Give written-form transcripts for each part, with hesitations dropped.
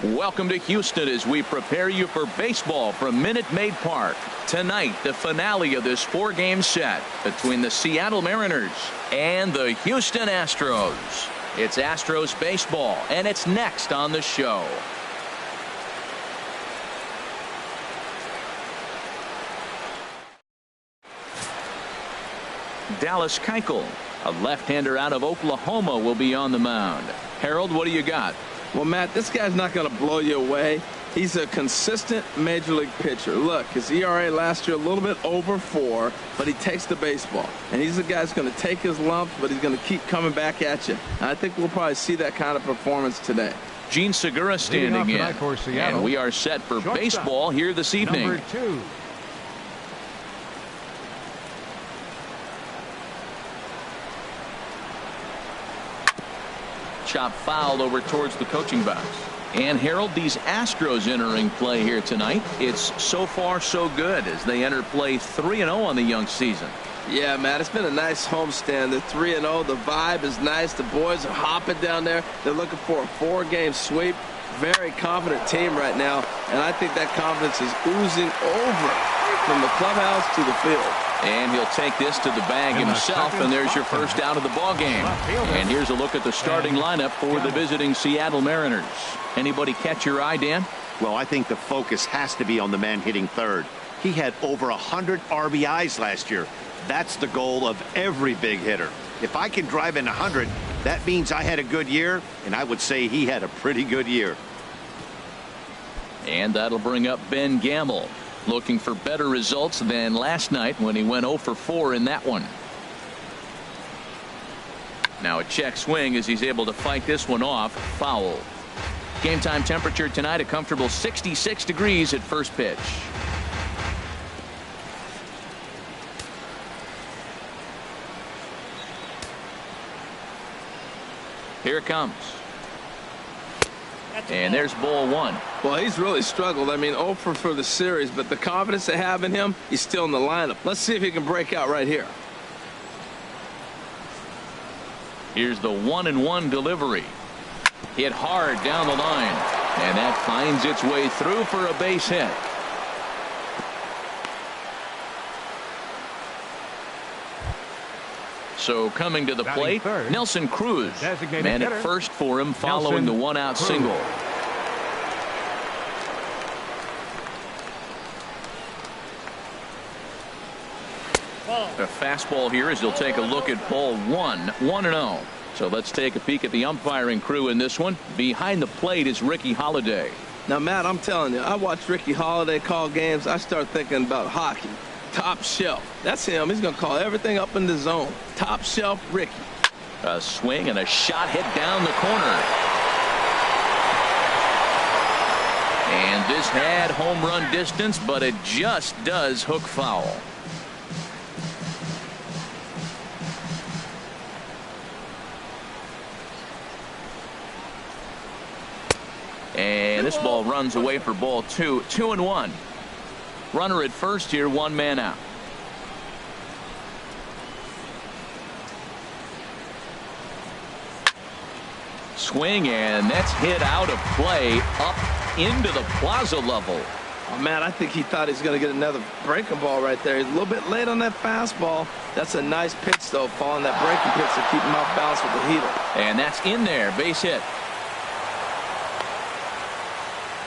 Welcome to Houston as we prepare you for baseball from Minute Maid Park. Tonight, the finale of this 4-game set between the Seattle Mariners and the Houston Astros. It's Astros baseball, and it's next on the show. Dallas Keuchel, a left-hander out of Oklahoma, will be on the mound. Harold, what do you got? Well, Matt, this guy's not going to blow you away. He's a consistent major league pitcher. Look, his ERA last year a little bit over 4, but he takes the baseball. And he's the guy that's going to take his lumps, but he's going to keep coming back at you. And I think we'll probably see that kind of performance today. Gene Segura standing in. And we are set for baseball here this evening. Number 2. Chop fouled over towards the coaching box. And Harold, these Astros entering play here tonight. It's so far so good as they enter play 3-0 on the young season. Yeah, Matt, it's been a nice homestand. They're 3-0. The vibe is nice. The boys are hopping down there. They're looking for a 4-game sweep. Very confident team right now, and I think that confidence is oozing over from the clubhouse to the field. And he'll take this to the bag himself, and there's your first out of the ball game. And here's a look at the starting lineup for the visiting Seattle Mariners. Anybody catch your eye, Dan? Well, I think the focus has to be on the man hitting third. He had over 100 RBIs last year. That's the goal of every big hitter. If I can drive in 100, that means I had a good year, and I would say he had a pretty good year. And that'll bring up Ben Gamble, looking for better results than last night when he went 0 for 4 in that one. Now a check swing as he's able to fight this one off. Foul. Game time temperature tonight a comfortable 66 degrees at first pitch. Here it comes. And there's ball 1. Well, he's really struggled. I mean, 0 for the series, but the confidence they have in him, he's still in the lineup. Let's see if he can break out right here. Here's the 1-1 delivery. Hit hard down the line, and that finds its way through for a base hit. So coming to the plate, Nelson Cruz. Man at first for him following the 1-out single. A fastball here as he'll take a look at ball 1, 1-0. So let's take a peek at the umpiring crew in this one. Behind the plate is Ricky Holiday. Now, Matt, I'm telling you, I watch Ricky Holiday call games. I start thinking about hockey. Top shelf. That's him. He's going to call everything up in the zone. Top shelf Ricky. A swing and a shot hit down the corner. And this had home run distance, but it just does hook foul. And this ball runs away for ball 2. 2-1. Runner at first here, 1 man out. Swing, and that's hit out of play up into the plaza level. Oh, man, I think he thought he was going to get another breaking ball right there. He's a little bit late on that fastball. That's a nice pitch, though, following that breaking pitch to keep him off balance with the heater. And that's in there, base hit.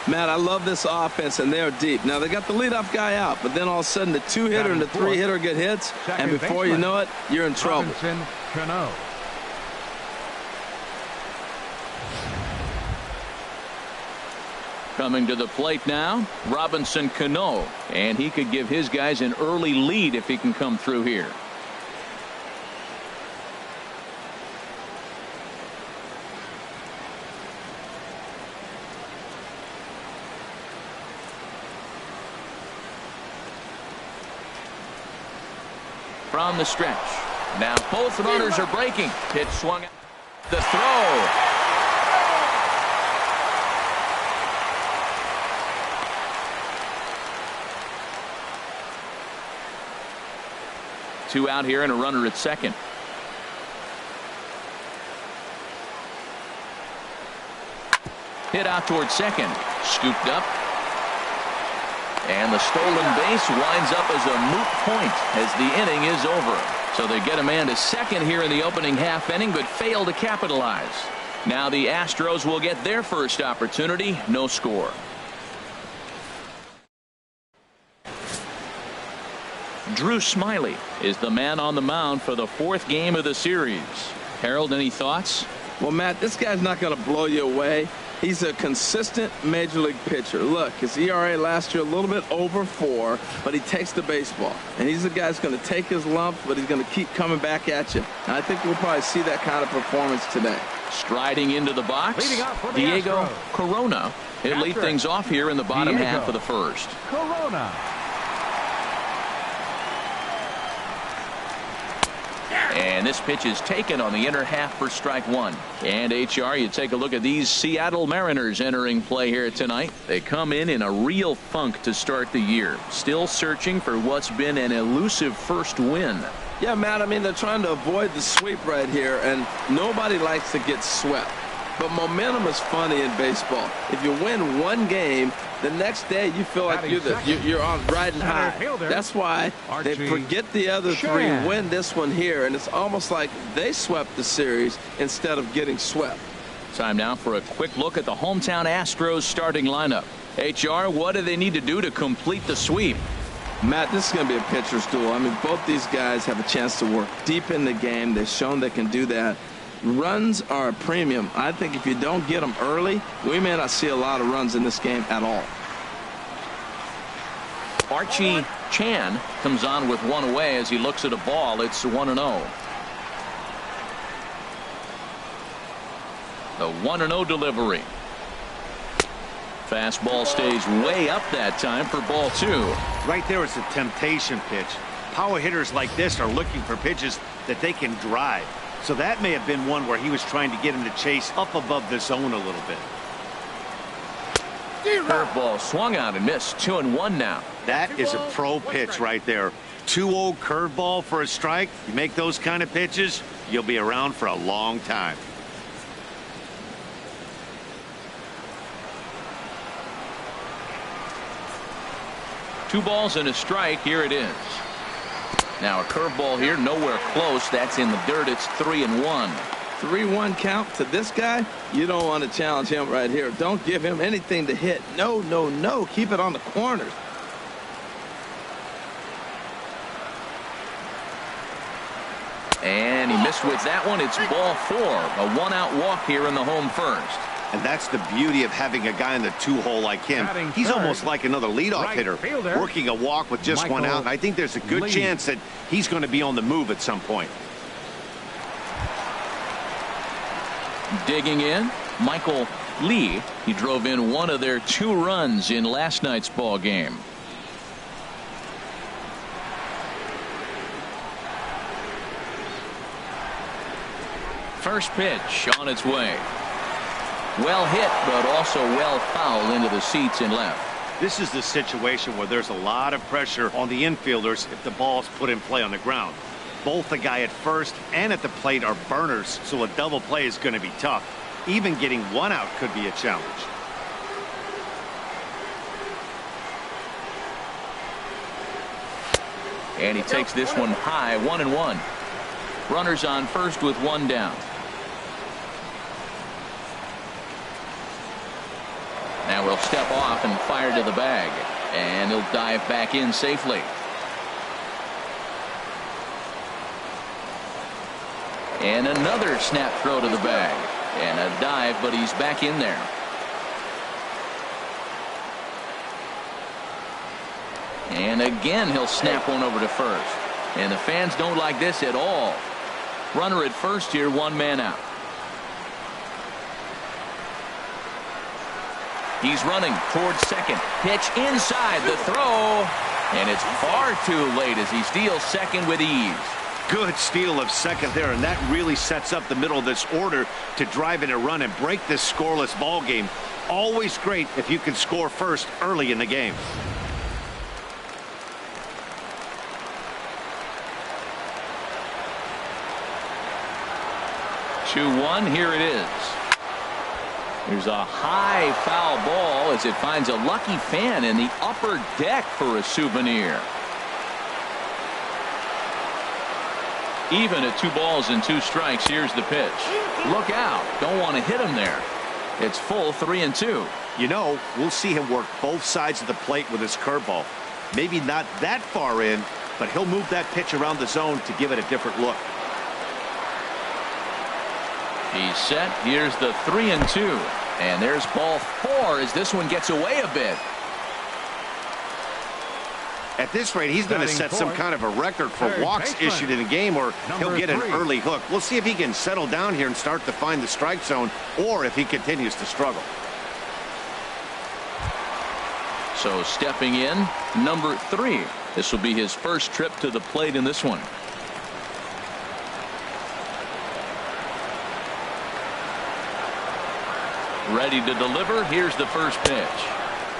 Matt, I love this offense, and they're deep. Now, they got the leadoff guy out, but then all of a sudden the 2-hitter and the 3-hitter get hits, and before you know it, you're in trouble. Coming to the plate now, Robinson Cano, and he could give his guys an early lead if he can come through here. From the stretch. Now both runners are breaking. Pitch swung out. The throw. Two out here and a runner at second. Hit out towards second. Scooped up. And the stolen base winds up as a moot point as the inning is over. So they get a man to second here in the opening half inning, but fail to capitalize. Now the Astros will get their first opportunity. No score. Drew Smyly is the man on the mound for the fourth game of the series. Harold, any thoughts? Well, Matt, this guy's not going to blow you away. He's a consistent major league pitcher. Look, his ERA last year a little bit over 4, but he takes the baseball. And he's the guy that's going to take his lumps, but he's going to keep coming back at you. And I think we'll probably see that kind of performance today. Striding into the box, Diego Corona. He'll lead things off here in the bottom half of the first. Corona. And this pitch is taken on the inner half for strike one. And HR, you take a look at these Seattle Mariners entering play here tonight. They come in a real funk to start the year. Still searching for what's been an elusive first win. Yeah, Matt, I mean, they're trying to avoid the sweep right here, and nobody likes to get swept. But momentum is funny in baseball. If you win one game, the next day you feel like you're on riding high. That's why they forget the other three, win this one here, and it's almost like they swept the series instead of getting swept. Time now for a quick look at the hometown Astros starting lineup. HR, what do they need to do to complete the sweep? Matt, this is going to be a pitcher's duel. I mean, both these guys have a chance to work deep in the game. They've shown they can do that. Runs are a premium. I think if you don't get them early, we may not see a lot of runs in this game at all. Archie Chan comes on with one away as he looks at a ball. It's 1-0. The 1-0 delivery. Fastball stays way up that time for ball 2. Right there is a temptation pitch. Power hitters like this are looking for pitches that they can drive. So that may have been one where he was trying to get him to chase up above the zone a little bit. Curveball swung out and missed. 2-1 now. That is a pro pitch right there. 2-0 curveball for a strike. You make those kind of pitches, you'll be around for a long time. Two balls and a strike. Here it is. Now a curveball here, nowhere close. That's in the dirt. It's 3-1. 3-1 count to this guy. You don't want to challenge him right here. Don't give him anything to hit. No, no, no. Keep it on the corners. And he missed with that one. It's ball 4. A one-out walk here in the home first. And that's the beauty of having a guy in the 2-hole like him. He's almost like another leadoff hitter, working a walk with just one out. And I think there's a good chance that he's going to be on the move at some point. Digging in, Michael Lee. He drove in one of their 2 runs in last night's ball game. First pitch on its way. Well hit, but also well fouled into the seats and left. This is the situation where there's a lot of pressure on the infielders if the ball's put in play on the ground. Both the guy at first and at the plate are burners, so a double play is going to be tough. Even getting one out could be a challenge. And he takes this one high, 1-1. Runners on first with 1 down. Now he'll step off and fire to the bag, and he'll dive back in safely. And another snap throw to the bag, and a dive, but he's back in there. And again he'll snap one over to first, and the fans don't like this at all. Runner at first here, 1 man out. He's running towards second. Pitch inside the throw. And it's far too late as he steals second with ease. Good steal of second there, and that really sets up the middle of this order to drive in a run and break this scoreless ball game. Always great if you can score first early in the game. Two-one, here it is. There's a high foul ball as it finds a lucky fan in the upper deck for a souvenir. Even at 2 balls and 2 strikes. Here's the pitch. Look out. Don't want to hit him there. It's full 3-2. You know, we'll see him work both sides of the plate with his curveball. Maybe not that far in, but he'll move that pitch around the zone to give it a different look. He's set. Here's the 3-2. And there's ball 4 as this one gets away a bit. At this rate, he's going to set some kind of a record for walks issued in a game, or he'll get an early hook. We'll see if he can settle down here and start to find the strike zone, or if he continues to struggle. So stepping in, number 3. This will be his first trip to the plate in this one. Ready to deliver. Here's the first pitch.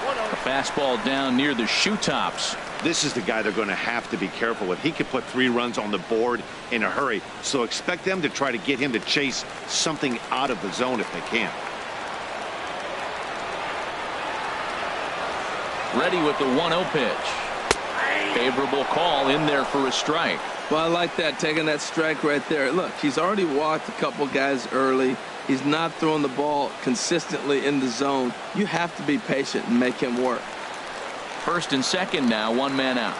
A fastball down near the shoe tops. This is the guy they're going to have to be careful with. He could put 3 runs on the board in a hurry, so expect them to try to get him to chase something out of the zone if they can. Ready with the 1-0 pitch. Favorable call in there for a strike. Well, I like that, taking that strike right there. Look, he's already walked a couple guys early. He's not throwing the ball consistently in the zone. You have to be patient and make him work. First and second now, 1 man out.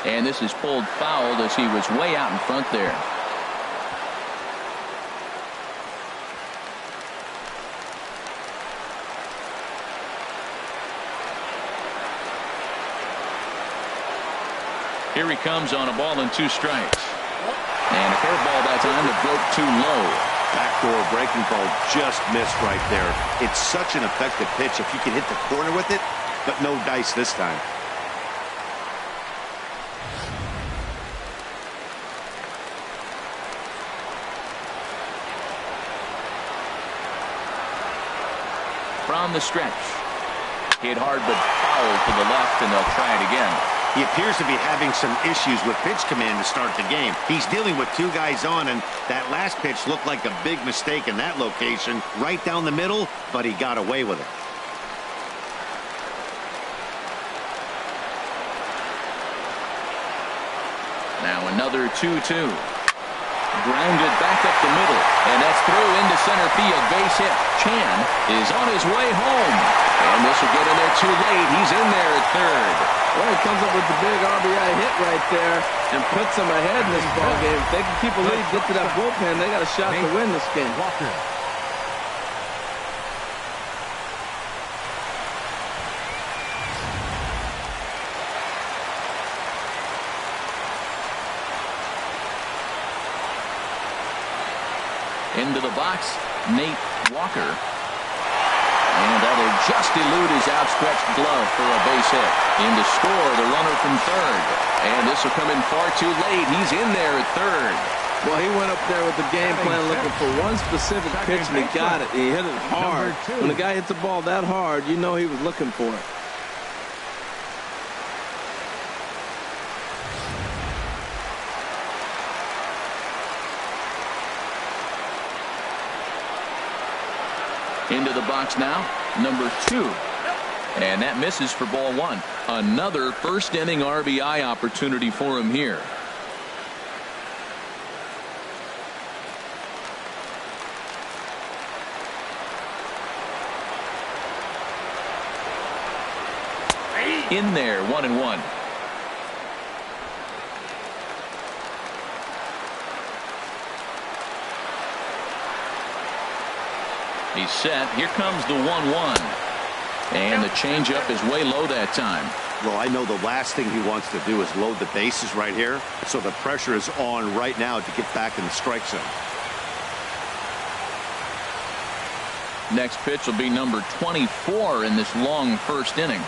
And this is pulled fouled as he was way out in front there. Here he comes on a ball and 2 strikes. And a curveball that time that broke too low. Backdoor breaking ball just missed right there. It's such an effective pitch if you can hit the corner with it, but no dice this time. From the stretch. Hit hard but foul to the left, and they'll try it again. He appears to be having some issues with pitch command to start the game. He's dealing with 2 guys on, and that last pitch looked like a big mistake in that location. Right down the middle, but he got away with it. Now another 2-2. Grounded back up the middle, and that's through into center field. Base hit. Chan is on his way home, and this will get in there too late. He's in there at third. Well, he comes up with the big RBI hit right there and puts them ahead in this ball game. If they can keep a lead, get to that bullpen, they got a shot to win this game. Into the box, Nate Walker. And that'll just elude his outstretched glove for a base hit. In to score, the runner from third. And this will come in far too late. He's in there at third. Well, he went up there with the game plan looking for one specific pitch, and he got it. He hit it hard. When the guy hits the ball that hard, you know he was looking for it. Into the box now, number 2. And that misses for ball 1. Another first inning RBI opportunity for him here. In there, 1-1. He's set. Here comes the 1-1. And the changeup is way low that time. Well, I know the last thing he wants to do is load the bases right here. So the pressure is on right now to get back in the strike zone. Next pitch will be number 24 in this long first inning.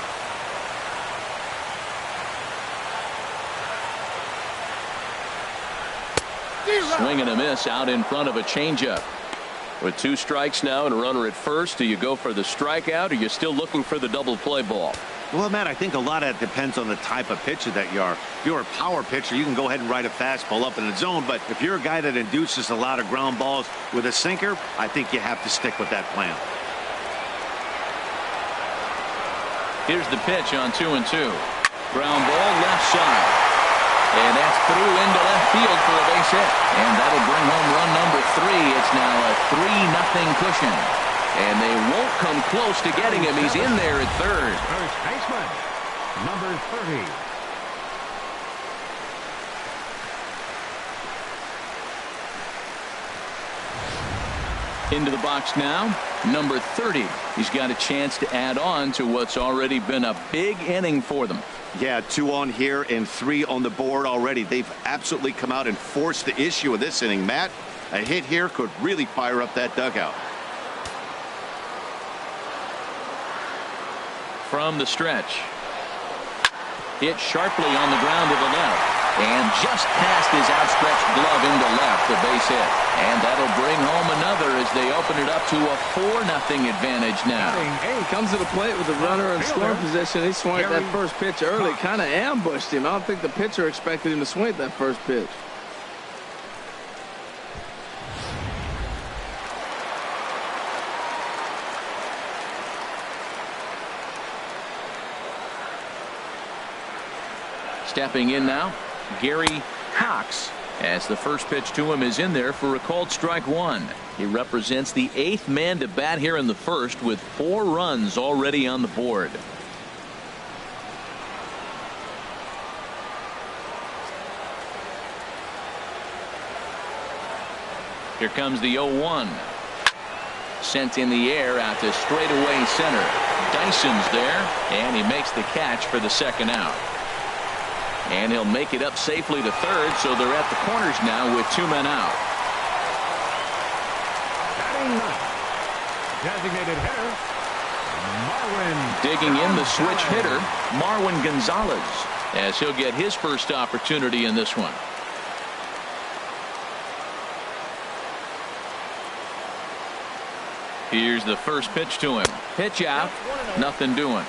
Swing and a miss out in front of a changeup. With 2 strikes now and a runner at first, do you go for the strikeout, or are you still looking for the double play ball? Well, Matt, I think a lot of it depends on the type of pitcher that you are. If you're a power pitcher, you can go ahead and ride a fastball up in the zone. But if you're a guy that induces a lot of ground balls with a sinker, I think you have to stick with that plan. Here's the pitch on 2-2. Ground ball left side. And that's through into left field for a base hit. And that'll bring home run number 3. It's now a 3-0 cushion. And they won't come close to getting him. He's in there at third. First baseman, number 30. Into the box now, number 30. He's got a chance to add on to what's already been a big inning for them. Yeah, 2 on here and 3 on the board already. They've absolutely come out and forced the issue of this inning. Matt, a hit here could really fire up that dugout. From the stretch. Hit sharply on the ground to the left. And just past his outstretched glove into left, the base hit. And that'll bring home another as they open it up to a 4-0 advantage now. He comes to the plate with the runner in scoring position. He swung at that first pitch early, kind of ambushed him. I don't think the pitcher expected him to swing at that first pitch. Stepping in now, Gary Cox, as the first pitch to him is in there for a called strike 1. He represents the 8th man to bat here in the first with 4 runs already on the board. Here comes the 0-1. Sent in the air out to straightaway center. Dyson's there, and he makes the catch for the second out. And he'll make it up safely to third, so they're at the corners now with 2 men out. Batting ninth, designated hitter, Marwin. Digging in the switch hitter, Marwin Gonzalez, as he'll get his first opportunity in this one. Here's the first pitch to him. Pitch out, nothing doing.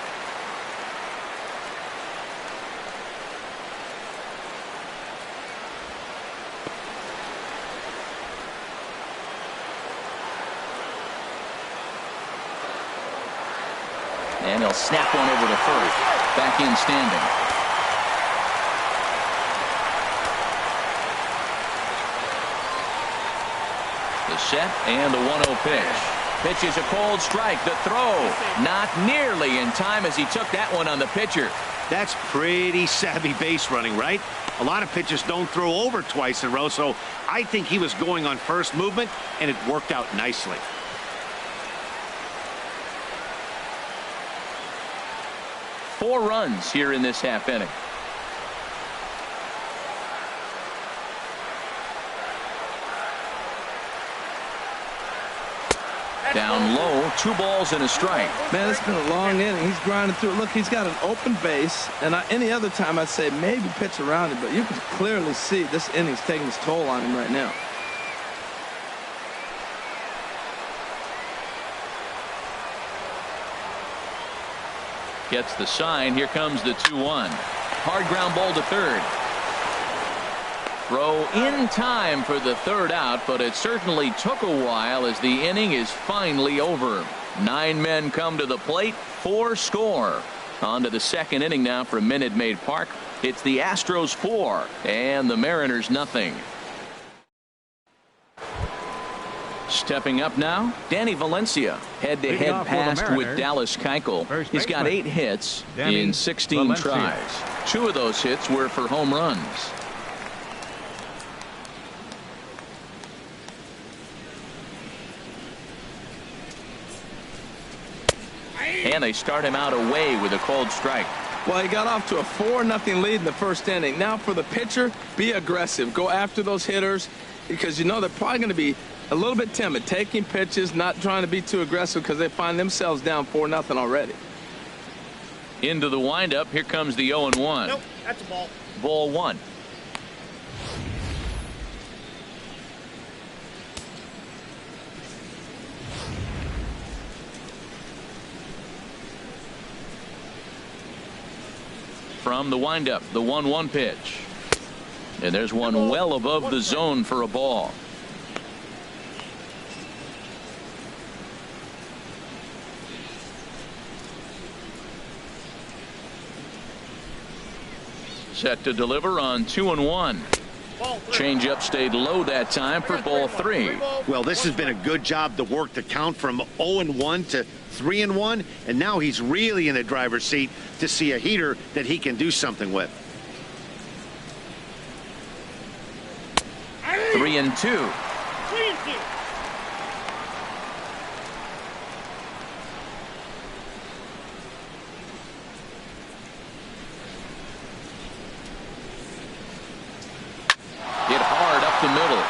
And he'll snap one over to first. Back in standing. The set and the 1-0 pitch. Pitch is a cold strike. The throw not nearly in time as he took that one on the pitcher. That's pretty savvy base running, right? A lot of pitchers don't throw over twice in a row, so I think he was going on first movement, and it worked out nicely. Four runs here in this half inning. Down low, 2 balls and a strike. Man, it's been a long inning. He's grinding through it. Look, he's got an open base, and any other time I'd say maybe pitch around it, but you can clearly see this inning's taking its toll on him right now. Gets the sign. Here comes the 2-1. Hard ground ball to third. Throw in time for the third out, but it certainly took a while as the inning is finally over. 9 men come to the plate, 4 score. On to the second inning now from Minute Maid Park. It's the Astros 4 and the Mariners nothing. Stepping up now, Danny Valencia, head-to-head passed with Dallas Keuchel. He's got 8 hits in 16 tries. 2 of those hits were for home runs. And they start him out away with a cold strike. Well, he got off to a 4-0 lead in the first inning. Now for the pitcher, be aggressive. Go after those hitters because you know they're probably going to be a little bit timid, taking pitches, not trying to be too aggressive because they find themselves down 4-0 already. Into the windup. Here comes the 0-1. Nope, that's a ball. Ball 1. from the windup, the 1-1 pitch. And there's one well above the zone for a ball. Set to deliver on 2-1. Changeup stayed low that time for ball 3. Well, this has been a good job to work the count from 0-1 to 3-1, and now he's really in the driver's seat to see a heater that he can do something with. 3-2. Hit hard up the middle,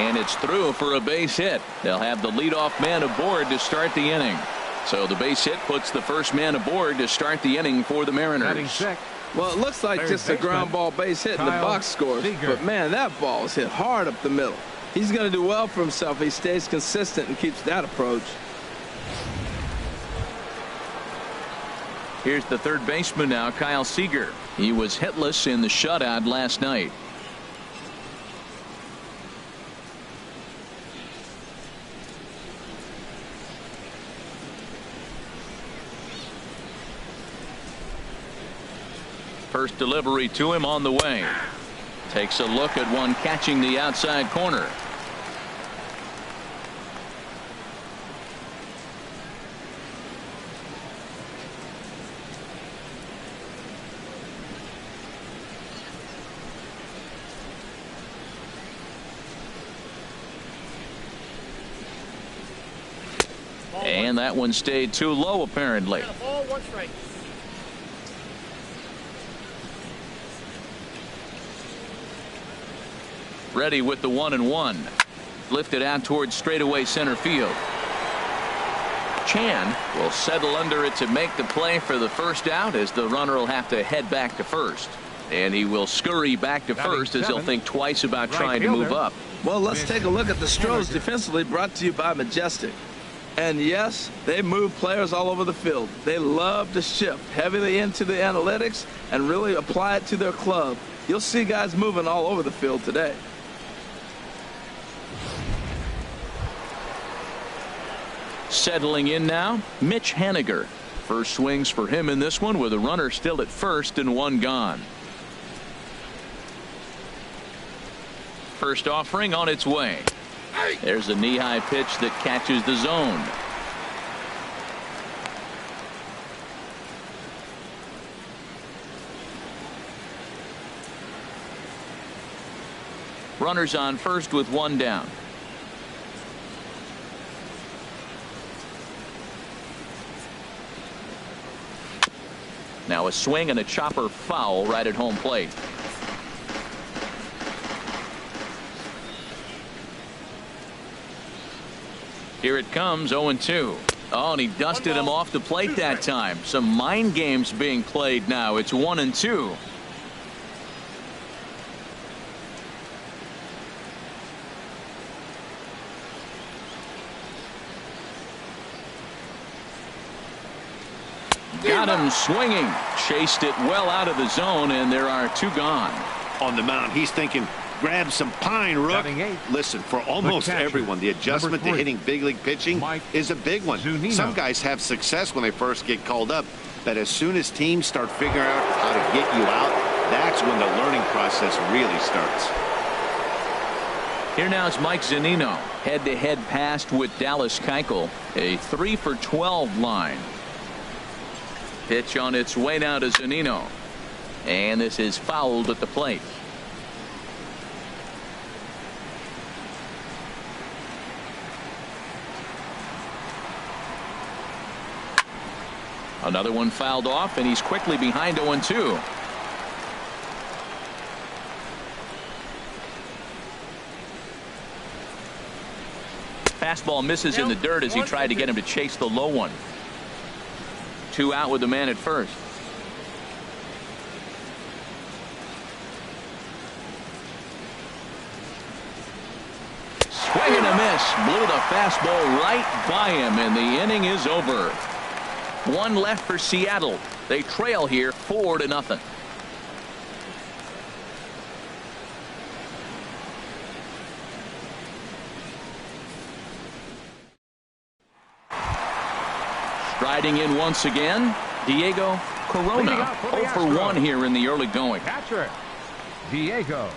and it's through for a base hit. They'll have the leadoff man aboard to start the inning. So the base hit puts the first man aboard to start the inning for the Mariners. Well, it looks like just a ground ball base hit in the box scores, but man, that ball is hit hard up the middle. He's going to do well for himself. He stays consistent and keeps that approach. Here's the third baseman now, Kyle Seager. He was hitless in the shutout last night. First delivery to him on the way. Takes a look at one catching the outside corner. And that one stayed too low apparently. Ready with the 1-1. Lifted out towards straightaway center field. Chan will settle under it to make the play for the first out, as the runner will have to head back to first. And he will scurry back to first as he'll think twice about trying to move up. Well, let's take a look at the Astros defensively, brought to you by Majestic. And yes, they move players all over the field. They love to shift heavily into the analytics and really apply it to their club. You'll see guys moving all over the field today. Settling in now, Mitch Haniger. First swings for him in this one with a runner still at first and one gone. First offering on its way. There's a knee-high pitch that catches the zone. Runners on first with one down. Now a swing and a chopper foul right at home plate. Here it comes, 0-2. Oh, and he dusted him off the plate that time. Some mind games being played now. It's 1-2. Got him swinging. Chased it well out of the zone, and there are two gone. On the mound, he's thinking, grab some pine, Rook. Listen, for almost everyone, the adjustment to hitting big league pitching is a big one. Some guys have success when they first get called up, but as soon as teams start figuring out how to get you out, that's when the learning process really starts. Here now is Mike Zunino. Head-to-head passed with Dallas Keuchel. A 3-for-12 line. Pitch on its way now to Zunino. And this is fouled at the plate. Another one fouled off, and he's quickly behind 0-2. Fastball misses in the dirt as he tried to get him to chase the low one. 2 out with the man at first. Swing and a miss. Blew the fastball right by him, and the inning is over. One left for Seattle. They trail here 4-0. Striding in once again, Diego Corona. 0 for 1 here in the early going. Catcher, Diego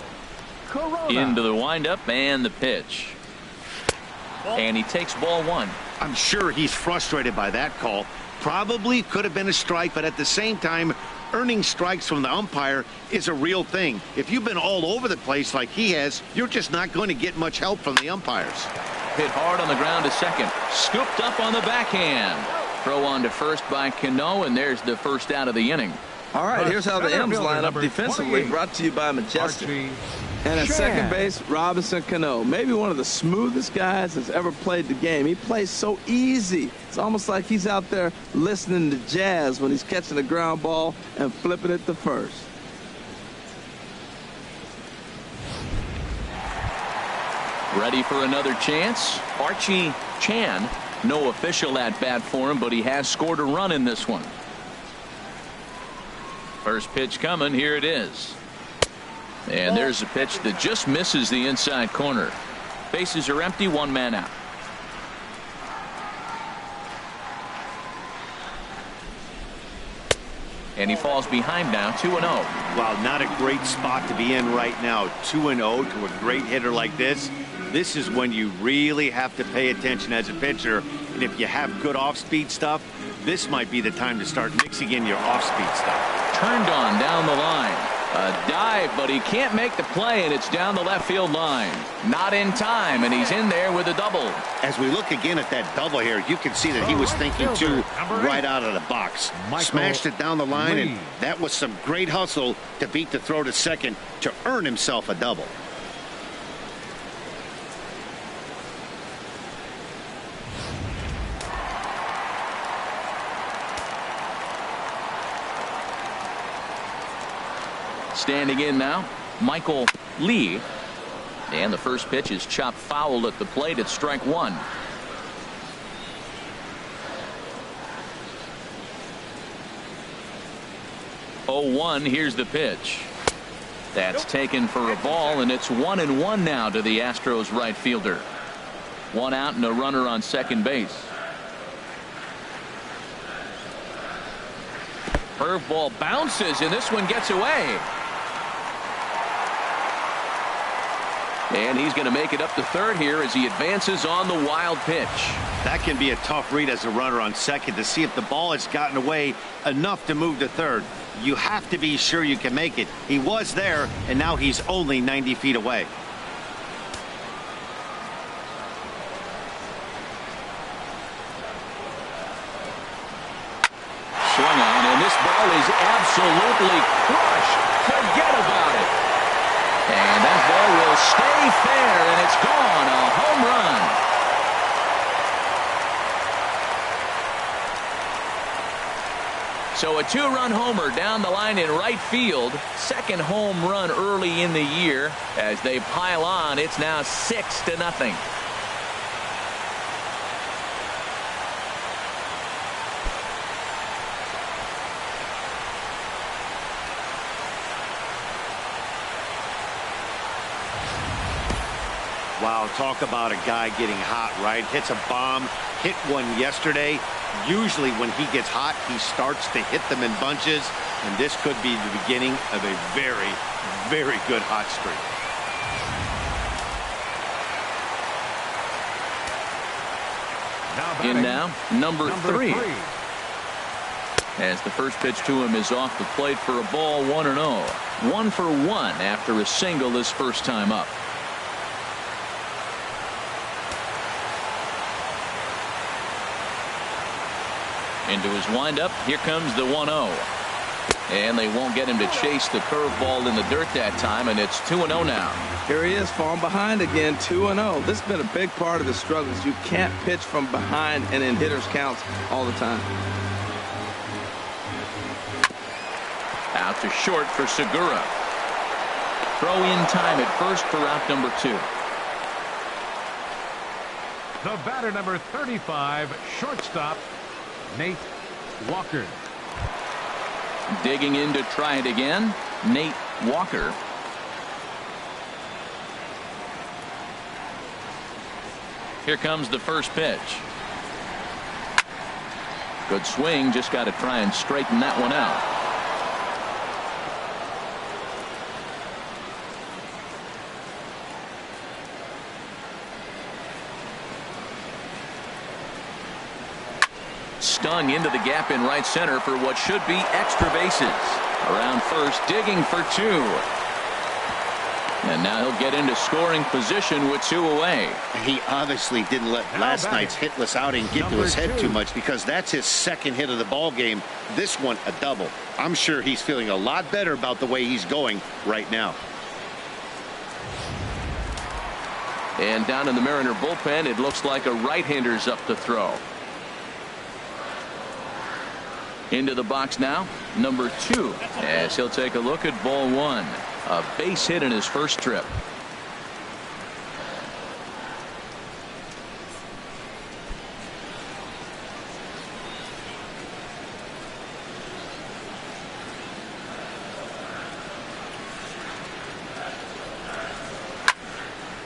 Corona. Into the windup and the pitch. And he takes ball 1. I'm sure he's frustrated by that call. Probably could have been a strike, but at the same time, earning strikes from the umpire is a real thing. If you've been all over the place like he has, you're just not going to get much help from the umpires. Hit hard on the ground to second. Scooped up on the backhand. Throw on to first by Cano, and there's the first out of the inning. All right, here's how the Center M's fielder, line up number defensively, 28. brought to you by Majestic. Archie And at Chan. second base, Robinson Cano. Maybe one of the smoothest guys that's ever played the game. He plays so easy. It's almost like he's out there listening to jazz when he's catching the ground ball and flipping it to first. Ready for another chance. Archie Chan. No official at bat for him, but he has scored a run in this one. First pitch coming. Here it is. And there's a pitch that just misses the inside corner. Bases are empty. 1 man out. And he falls behind now. 2-0. Wow, not a great spot to be in right now. 2-0 to a great hitter like this. This is when you really have to pay attention as a pitcher. And if you have good off-speed stuff, this might be the time to start mixing in your off-speed stuff. Turned on down the line. A dive, but he can't make the play, and it's down the left field line. Not in time, and he's in there with a double. As we look again at that double here, you can see that he was thinking too right out of the box. Smashed it down the line, and that was some great hustle to beat the throw to second to earn himself a double. Standing in now, Michael Lee. And the first pitch is chopped foul at the plate at strike 1. Oh, 1. Here's the pitch. That's taken for a ball, and it's 1-1 now to the Astros right fielder. 1 out and a runner on second base. Curveball bounces, and this one gets away. And he's going to make it up to third here as he advances on the wild pitch. That can be a tough read as a runner on second to see if the ball has gotten away enough to move to third. You have to be sure you can make it. He was there, and now he's only 90 feet away. Swung on, and this ball is absolutely crushed. Forget about it. And that ball will stay fair, and it's gone. A home run. So a 2-run homer down the line in right field. Second home run early in the year. As they pile on, it's now 6-0. Wow, talk about a guy getting hot, right? Hits a bomb, hit one yesterday. Usually when he gets hot, he starts to hit them in bunches, and this could be the beginning of a very, very good hot streak. In now, number 3. As the first pitch to him is off the plate for a ball. 1-0. 1 for 1 after a single this first time up. Into his windup. Here comes the 1-0. And they won't get him to chase the curveball in the dirt that time, and it's 2-0 now. Here he is, falling behind again, 2-0. This has been a big part of his struggles. You can't pitch from behind and in hitters' counts all the time. Out to short for Segura. Throw in time at first for out number 2. The batter, number 35, shortstop, Nate Walker. Digging in to try it again, Nate Walker. Here comes the first pitch. Good swing, just got to try and straighten that one out. Stung into the gap in right center for what should be extra bases. Around first, digging for 2. And now he'll get into scoring position with 2 away. He obviously didn't let last night's hitless outing get to his head too much, because that's his second hit of the ball game. This one a double. I'm sure he's feeling a lot better about the way he's going right now. And down in the Mariner bullpen, it looks like a right-hander's up to throw. Into the box now, number 2, as he'll take a look at ball 1. A base hit in his first trip.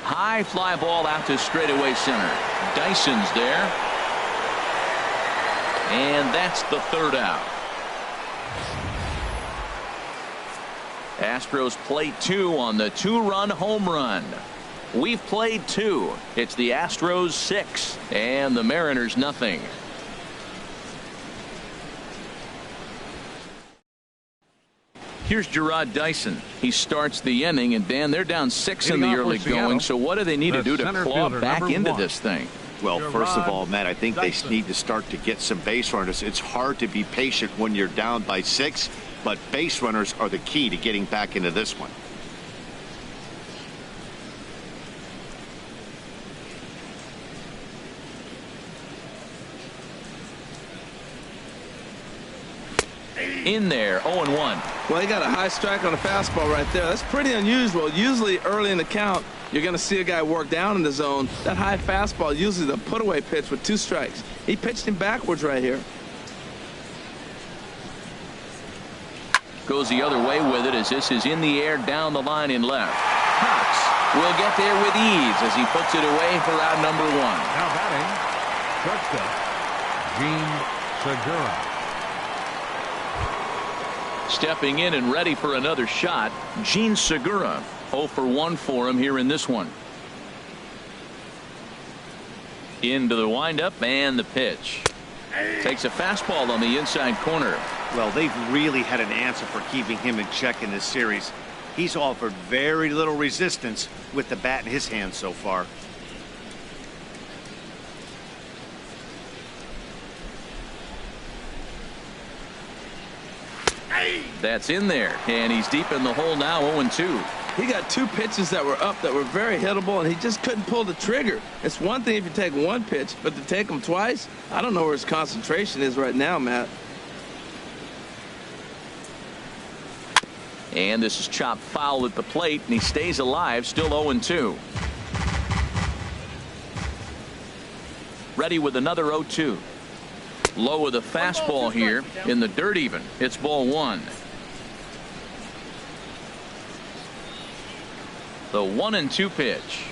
High fly ball out to straightaway center. Dyson's there. And that's the 3rd out. Astros play 2 on the 2-run home run. We've played 2. It's the Astros 6 and the Mariners nothing. Here's Gerard Dyson. He starts the inning, and Dan, they're down 6 in the early going. So what do they need to do to claw back into this thing? Well, first of all, Matt, I think they need to start to get some base runners. It's hard to be patient when you're down by 6, but base runners are the key to getting back into this one. In there, 0-1. Well, he got a high strike on a fastball right there. That's pretty unusual. Usually early in the count, you're going to see a guy work down in the zone. That high fastball, usually the put-away pitch with 2 strikes. He pitched him backwards right here. Goes the other way with it as this is in the air down the line in left. Cox will get there with ease as he puts it away for out number 1. Now batting, shortstop, Gene Segura. Stepping in and ready for another shot, Gene Segura. 0 for 1 for him here in this one. Into the windup and the pitch. Takes a fastball on the inside corner. Well, they've really had an answer for keeping him in check in this series. He's offered very little resistance with the bat in his hand so far. That's in there, and he's deep in the hole now. 0-2. He got 2 pitches that were up that were very hittable, and he just couldn't pull the trigger. It's one thing if you take 1 pitch, but to take them twice, I don't know where his concentration is right now, Matt. And this is chopped foul at the plate, and he stays alive, still 0-2. Ready with another 0-2. Low with a fastball here in the dirt even. It's ball 1. The 1-2 pitch.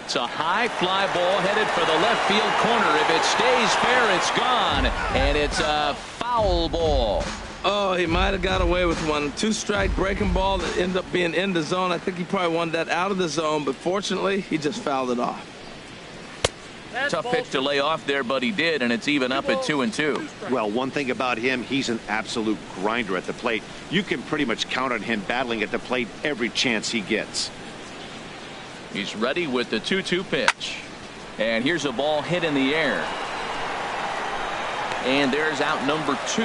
It's a high fly ball headed for the left field corner. If it stays fair, it's gone, and it's a foul ball. Oh, he might have got away with one. 2-strike breaking ball that ended up being in the zone. I think he probably wanted that out of the zone, but fortunately, he just fouled it off. Tough pitch to lay off there, but he did, and it's even up at 2-2. Well, one thing about him, he's an absolute grinder at the plate. You can pretty much count on him battling at the plate every chance he gets. He's ready with the 2-2 pitch. And here's a ball hit in the air. And there's out number 2.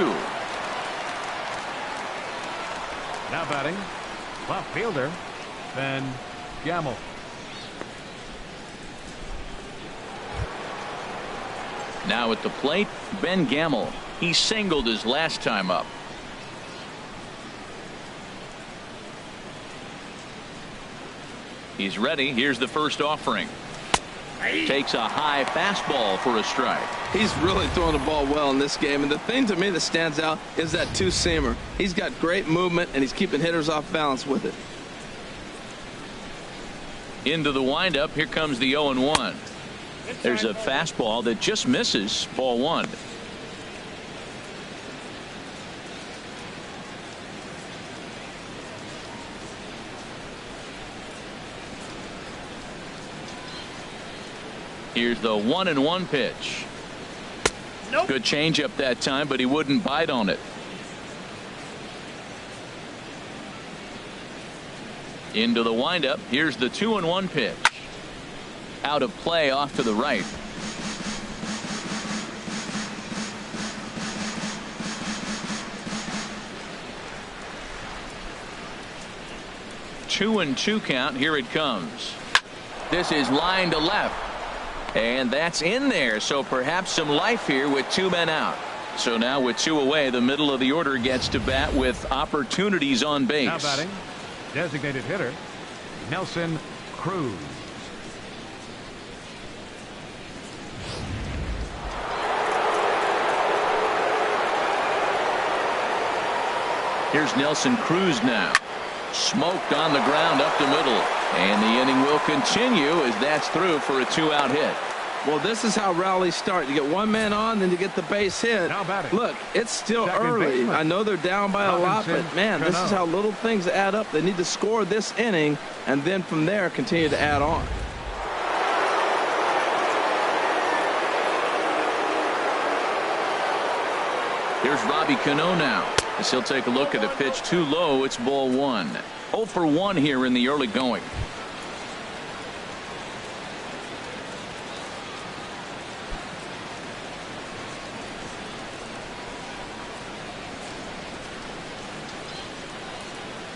Now batting, left fielder, Ben Gamel. Now at the plate, Ben Gamel. He singled his last time up. He's ready. Here's the first offering. Takes a high fastball for a strike. He's really throwing the ball well in this game, and the thing to me that stands out is that 2-seamer. He's got great movement, and he's keeping hitters off balance with it. Into the windup. Here comes the 0-1. There's a fastball that just misses. Ball 1. Here's the 1-1 pitch. Nope. Good changeup that time, but he wouldn't bite on it. Into the windup. Here's the 2-1 pitch. Out of play off to the right. Two and two count. Here it comes. This is line to left. And that's in there. So perhaps some life here with two men out. So now with two away, the middle of the order gets to bat with opportunities on base. Now batting, designated hitter, Nelson Cruz. Here's Nelson Cruz now. Smoked on the ground up the middle. And the inning will continue as that's through for a 2-out hit. Well, this is how rallies start. You get one man on, then you get the base hit. Now batting. Look, it's still Second early. baseman. I know they're down by a lot, but man, this is how little things add up. They need to score this inning, and then from there continue to add on. Here's Robbie Cano now. As he'll take a look at a pitch too low. It's ball one. 0 for 1 here in the early going.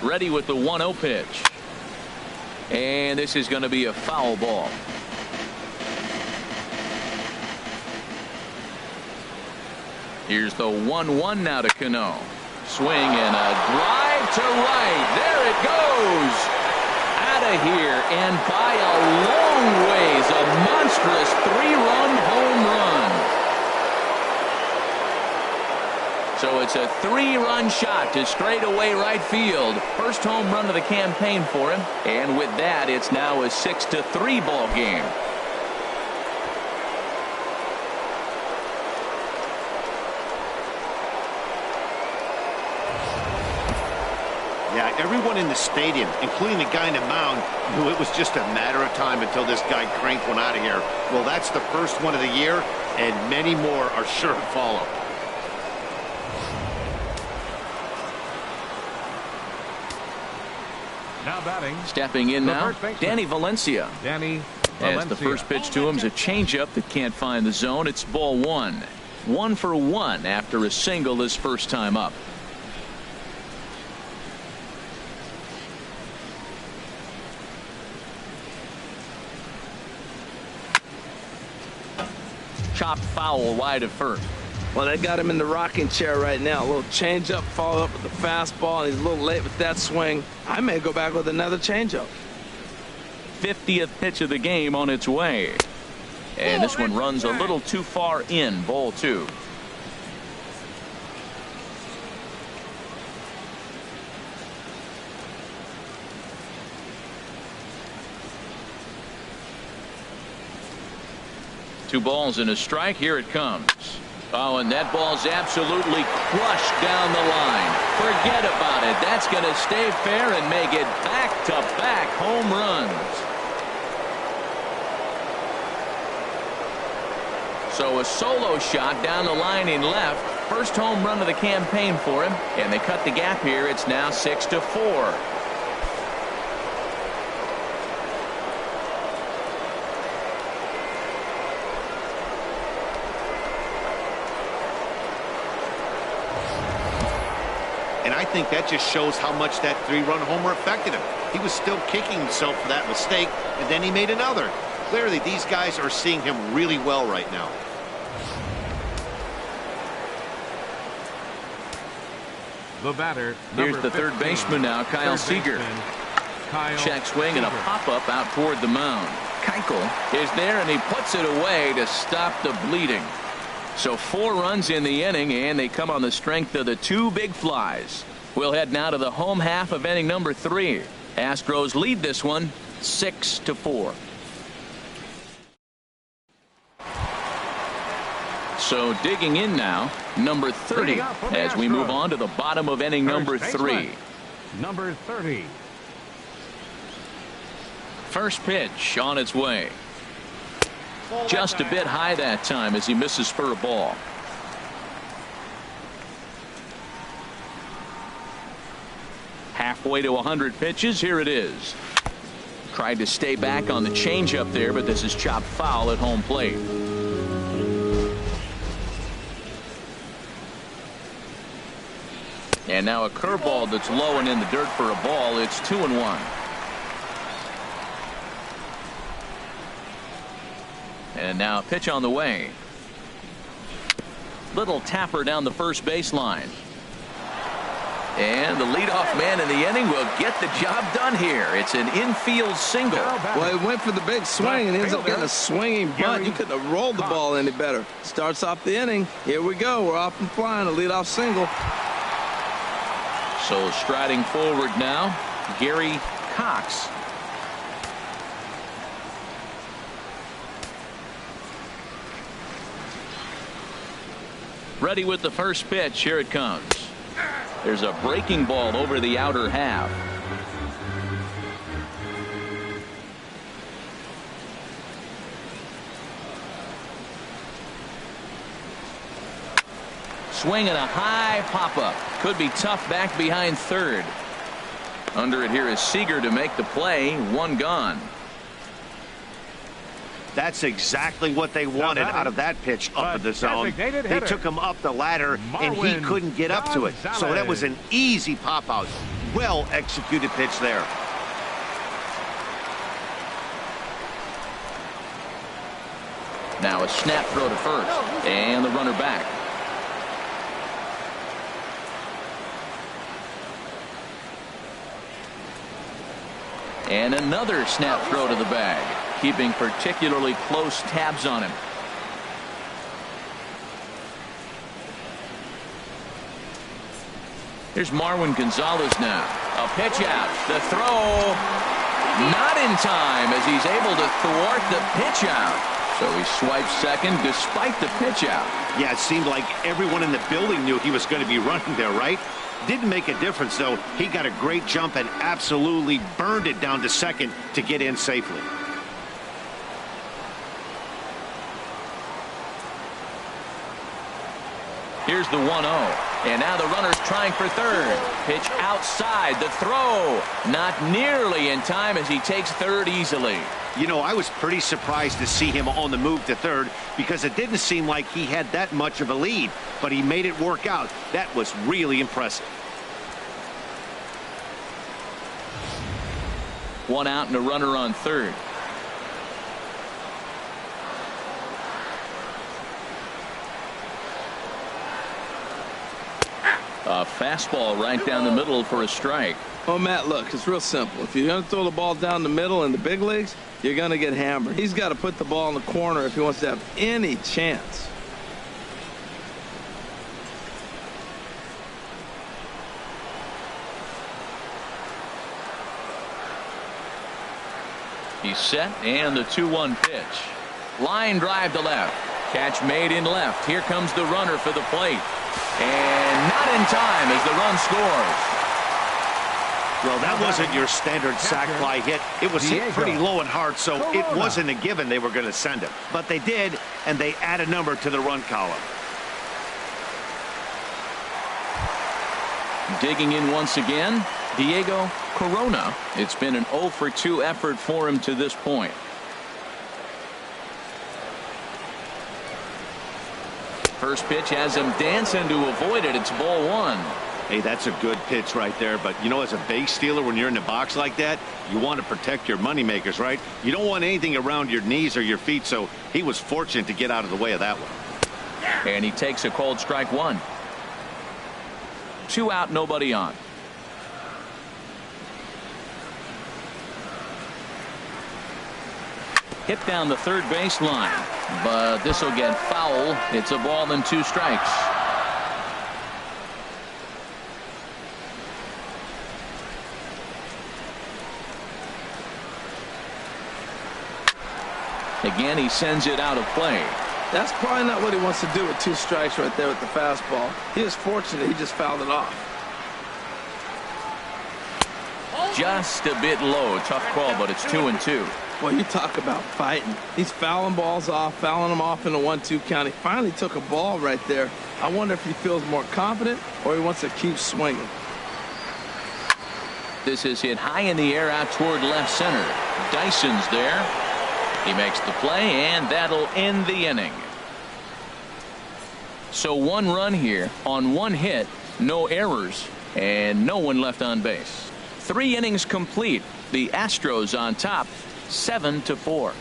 Ready with the 1-0 pitch. And this is going to be a foul ball. Here's the 1-1 now to Cano. Swing and a drive to right. There it goes. Out of here and by a long ways. A monstrous 3-run home run. So it's a 3-run shot to straightaway right field. First home run of the campaign for him. And with that, it's now a 6-3 ball game. Yeah, everyone in the stadium, including the guy in the mound, knew it was just a matter of time until this guy cranked one out of here. Well, that's the first one of the year, and many more are sure to follow. Now batting. Stepping in now, Danny Valencia. Danny As the first pitch to him is a changeup that can't find the zone. It's ball one. 1 for 1 after a single his first time up. Chopped foul wide of first. Well, they got him in the rocking chair right now. A little changeup followed up with the fastball, and he's a little late with that swing. I may go back with another changeup. 50th pitch of the game on its way. And this one runs a little too far in. Ball 2. Two balls and a strike. Here it comes. Oh, and that ball's absolutely crushed down the line. Forget about it. That's going to stay fair and make it back-to-back home runs. So a solo shot down the line in left. First home run of the campaign for him. And they cut the gap here. It's now 6-4. I think that just shows how much that 3-run homer affected him. He was still kicking himself for that mistake, and then he made another. Clearly, these guys are seeing him really well right now. The batter. Here's the third baseman now, Kyle Seager. Check swing and a pop-up out toward the mound. Keuchel is there, and he puts it away to stop the bleeding. So 4 runs in the inning, and they come on the strength of the 2 big flies. We'll head now to the home half of inning number 3. Astros lead this one 6-4. So digging in now, number 30, as we move on to the bottom of inning number 3. Number 30. First pitch on its way. Just a bit high that time as he misses for a ball. Halfway to 100 pitches. Here it is. Tried to stay back on the changeup there, but this is chopped foul at home plate. And now a curveball that's low and in the dirt for a ball. It's 2-1. And now a pitch on the way. Little tapper down the first baseline. And the leadoff man in the inning will get the job done here. It's an infield single. Well, he went for the big swing and ends up getting a swinging bunt. You couldn't have rolled the ball any better. Starts off the inning. Here we go. We're off and flying. A leadoff single. So striding forward now, Gary Cox. Ready with the first pitch. Here it comes. There's a breaking ball over the outer half. Swing and a high pop-up. Could be tough back behind third. Under it here is Seager to make the play. One gone. That's exactly what they wanted out of that pitch up in the zone. They took him up the ladder, and he couldn't get up to it. So that was an easy pop-out. Well executed pitch there. Now a snap throw to first. And the runner back. And another snap throw to the bag, keeping particularly close tabs on him. Here's Marwin Gonzalez now. A pitch out. The throw not in time as he's able to thwart the pitch out. So he swipes second despite the pitch out. Yeah, it seemed like everyone in the building knew he was going to be running there, right? Didn't make a difference, though. He got a great jump and absolutely burned it down to second to get in safely. Here's the 1-0. And now the runner's trying for third. Pitch outside. The throw not nearly in time as he takes third easily. You know, I was pretty surprised to see him on the move to third because it didn't seem like he had that much of a lead, but he made it work out. That was really impressive. One out and a runner on third. A fastball right down the middle for a strike. Oh, Matt, look, it's real simple. If you're going to throw the ball down the middle in the big leagues, you're going to get hammered. He's got to put the ball in the corner if he wants to have any chance. He's set, and the 2-1 pitch. Line drive to left. Catch made in left. Here comes the runner for the plate. And not in time as the run scores. Well, that wasn't your standard sac fly hit. It was hit pretty low and hard, so it wasn't a given they were going to send him. But they did, and they add a number to the run column. Digging in once again, Diego Corona. It's been an 0 for 2 effort for him to this point. First pitch has him dancing to avoid it. It's ball one. Hey, that's a good pitch right there. But, you know, as a base stealer, when you're in the box like that, you want to protect your moneymakers, right? You don't want anything around your knees or your feet, so he was fortunate to get out of the way of that one. And he takes a cold strike one. 2 out, nobody on. Hit down the third baseline, but this will get foul. It's a ball and 2 strikes. Again, he sends it out of play. That's probably not what he wants to do with 2 strikes right there with the fastball. He is fortunate he just fouled it off. Just a bit low. Tough call, but it's 2-2. Boy, you talk about fighting. He's fouling balls off, fouling them off in the 1-2 count. He finally took a ball right there. I wonder if he feels more confident or he wants to keep swinging. This is hit high in the air out toward left center. Dyson's there. He makes the play, and that'll end the inning. So 1 run here on 1 hit, no errors, and no one left on base. 3 innings complete. The Astros on top, 7-4.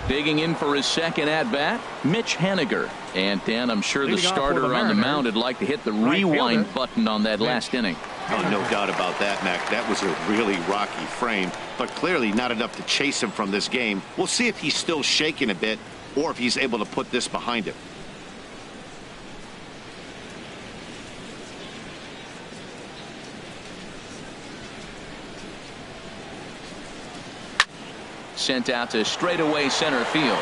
Digging in for his second at-bat, Mitch Haniger. And, Dan, I'm sure the starter on the mound would like to hit the rewind button on that last inning. Oh, no doubt about that, Mac. That was a really rocky frame, but clearly not enough to chase him from this game. We'll see if he's still shaking a bit or if he's able to put this behind him. Sent out to straightaway center field.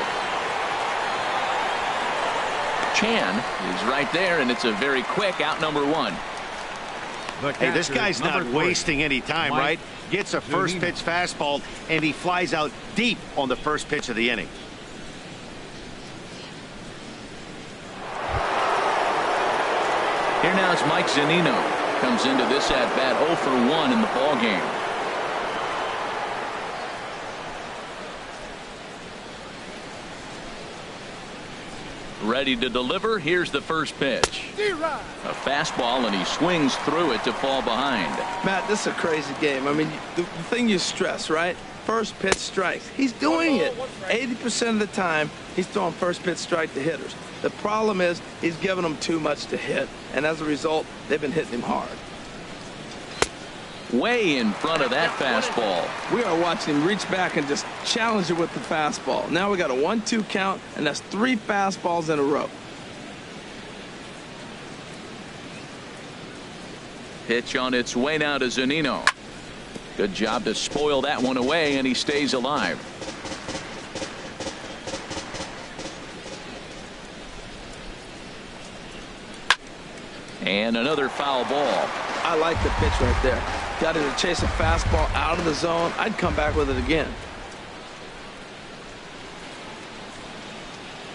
Chan is right there, and it's a very quick out, number 1. Hey, this guy's not wasting any time, right? Gets a first pitch fastball, and he flies out deep on the first pitch of the inning. Here now is Mike Zunino. Comes into this at bat 0 for 1 in the ball game. Ready to deliver. Here's the first pitch. A fastball, and he swings through it to fall behind. Matt, this is a crazy game. I mean, the thing you stress, right? First pitch strikes. He's doing it. 80% of the time, he's throwing first pitch strike to hitters. The problem is he's giving them too much to hit, and as a result, they've been hitting him hard. Way in front of that fastball. We are watching him reach back and just challenge it with the fastball. Now we got a 1-2 count, and that's 3 fastballs in a row. Pitch on its way now to Zunino. Good job to spoil that one away, and he stays alive. And another foul ball. I like the pitch right there. Got him to chase a fastball out of the zone. I'd come back with it again.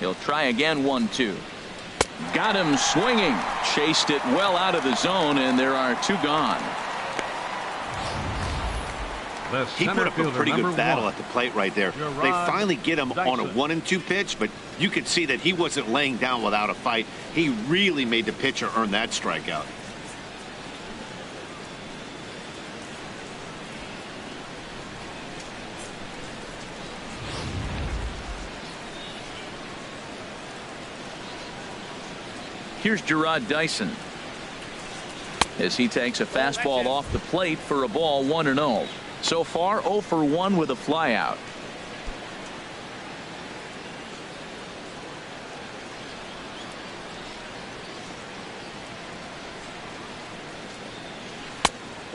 He'll try again. 1-2. Got him swinging. Chased it well out of the zone, and there are 2 gone. He put up a pretty good battle at the plate right there. They finally get him on a 1-2 pitch, but you could see that he wasn't laying down without a fight. He really made the pitcher earn that strikeout. Here's Gerard Dyson as he takes a fastball off the plate for a ball, 1-0. So far 0 for 1 with a flyout.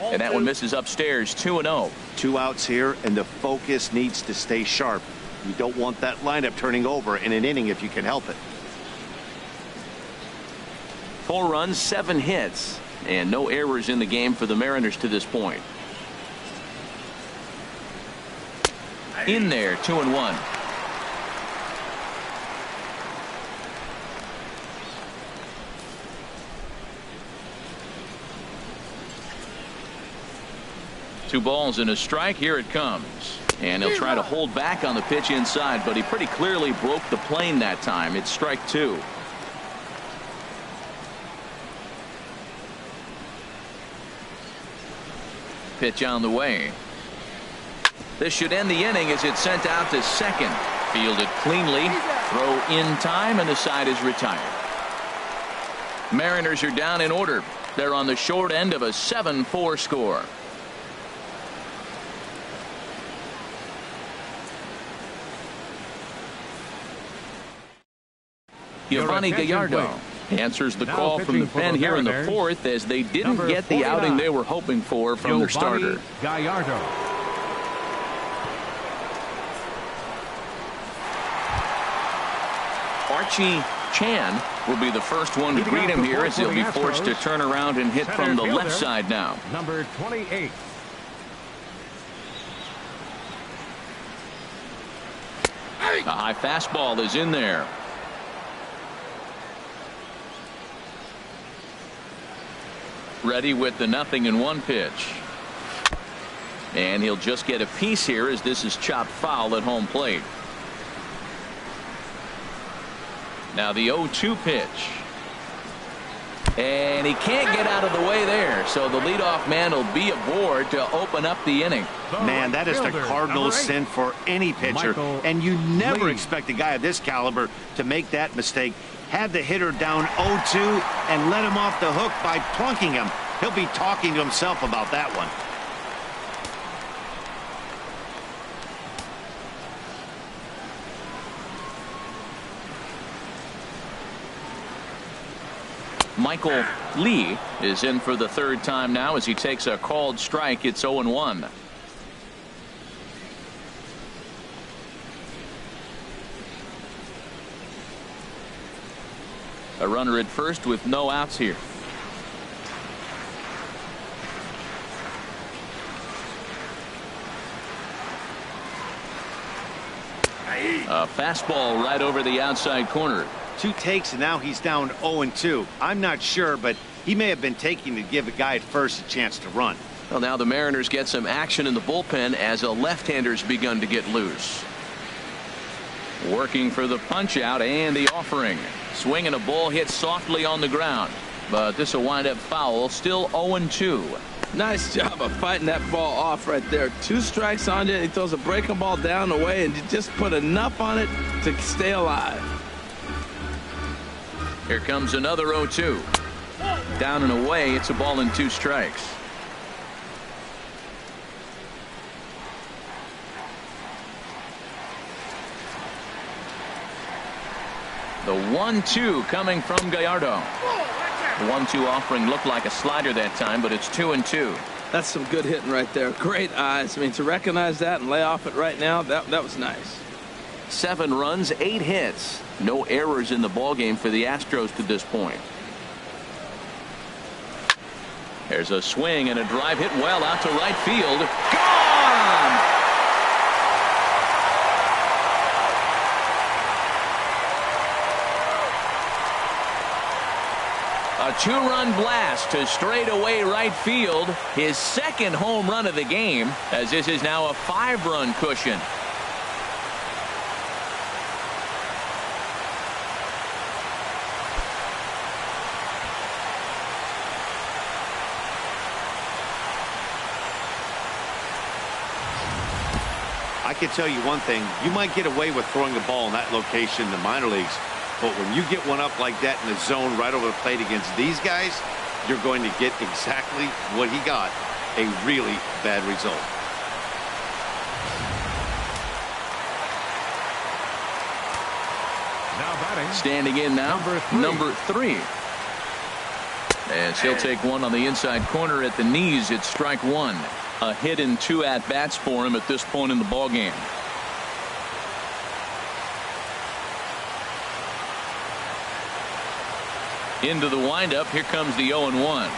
And that one misses upstairs. 2-0. 2 outs here, and the focus needs to stay sharp. You don't want that lineup turning over in an inning if you can help it. 4 runs, 7 hits, and no errors in the game for the Mariners to this point. In there, 2-1. Two balls and a strike. Here it comes. And he'll try to hold back on the pitch inside, but he pretty clearly broke the plane that time. It's strike 2. Pitch on the way. This should end the inning as it's sent out to second. Fielded cleanly. Throw in time, and the side is retired. Mariners are down in order. They're on the short end of a 7-4 score. Giovanni Gallardo answers the call from the pen here in the 4th as they didn't get the outing they were hoping for from their starter. Gallardo. Archie Chan will be the first one to greet him here as he'll be forced to turn around and hit from the left side now. Number 28. A high fastball is in there. Ready with the 0-1 pitch. And he'll just get a piece here as this is chopped foul at home plate. Now the 0-2 pitch. And he can't get out of the way there. So the leadoff man will be aboard to open up the inning. Man, that is the Cardinals' sin for any pitcher. And you never expect a guy of this caliber to make that mistake. Had the hitter down 0-2 and let him off the hook by plunking him. He'll be talking to himself about that one. Michael Lee is in for the third time now as he takes a called strike. It's 0-1. A runner at first with no outs here. A fastball right over the outside corner. 2 takes and now he's down 0-2. I'm not sure, but he may have been taking to give a guy at first a chance to run. Well, now the Mariners get some action in the bullpen as a left-hander's begun to get loose. Working for the punch out and the offering. Swinging a ball hit softly on the ground, but this will wind up foul. Still 0-2. Nice job of fighting that ball off right there. 2 strikes on you, and he throws a breaking ball down the way, and you just put enough on it to stay alive. Here comes another 0-2. Down and away. It's a ball and 2 strikes. The 1-2 coming from Gallardo. The 1-2 offering looked like a slider that time, but it's 2-2. That's some good hitting right there. Great eyes. I mean, to recognize that and lay off it right now, that was nice. 7 runs, 8 hits. No errors in the ballgame for the Astros to this point. There's a swing and a drive hit well out to right field. Gone! A 2-run blast to straightaway right field. His second home run of the game, as this is now a 5-run cushion. I can tell you one thing. You might get away with throwing the ball in that location in the minor leagues. But when you get one up like that in the zone right over the plate against these guys, you're going to get exactly what he got, a really bad result. Now batting. Standing in now, number 3. And he'll take one on the inside corner at the knees. It's strike 1. A hit and 2 at-bats for him at this point in the ballgame. Into the windup. Here comes the 0-1.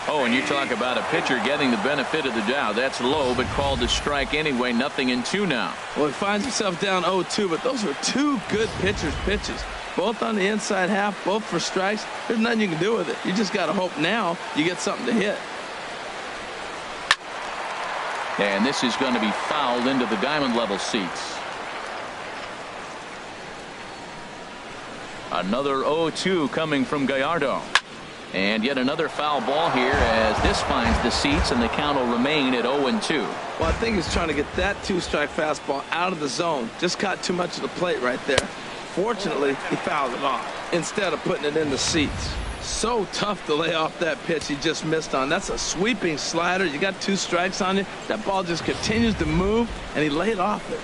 Oh, and you talk about a pitcher getting the benefit of the doubt. That's low, but called a strike anyway. 0-2 now. Well, he finds himself down 0-2, but those were 2 good pitchers' pitches. Both on the inside half, both for strikes. There's nothing you can do with it. You just got to hope now you get something to hit. And this is going to be fouled into the diamond level seats. Another 0-2 coming from Gallardo. And yet another foul ball here as this finds the seats, and the count will remain at 0-2. Well, I think he's trying to get that 2-strike fastball out of the zone. Just caught too much of the plate right there. Fortunately, he fouled it off instead of putting it in the seats. So tough to lay off that pitch he just missed on. That's a sweeping slider. You got 2 strikes on you. That ball just continues to move, and he laid off it.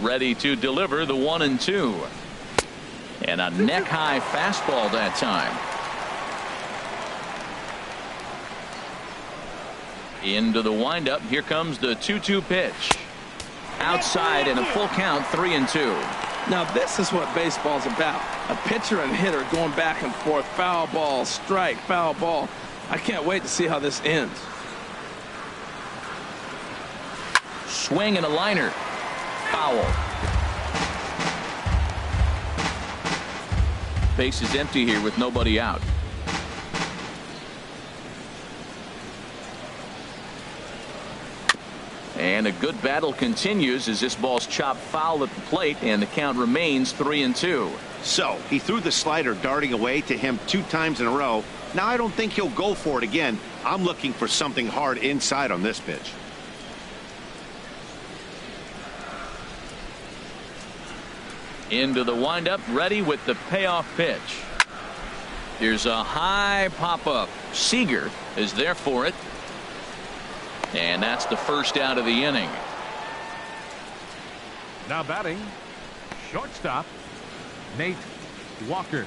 Ready to deliver the 1-2. And a neck-high fastball that time. Into the windup. Here comes the 2-2 pitch. Outside and a full count, 3-2. Now this is what baseball's about. A pitcher and hitter going back and forth. Foul ball, strike, foul ball. I can't wait to see how this ends. swing and a liner. Foul. Base is empty here with nobody out. And a good battle continues as this ball's chopped foul at the plate, and the count remains 3-2. So he threw the slider darting away to him 2 times in a row. Now I don't think he'll go for it again. I'm looking for something hard inside on this pitch. Into the windup, ready with the payoff pitch. Here's a high pop-up. Seager is there for it. And that's the first out of the inning. Now batting, shortstop, Nate Walker.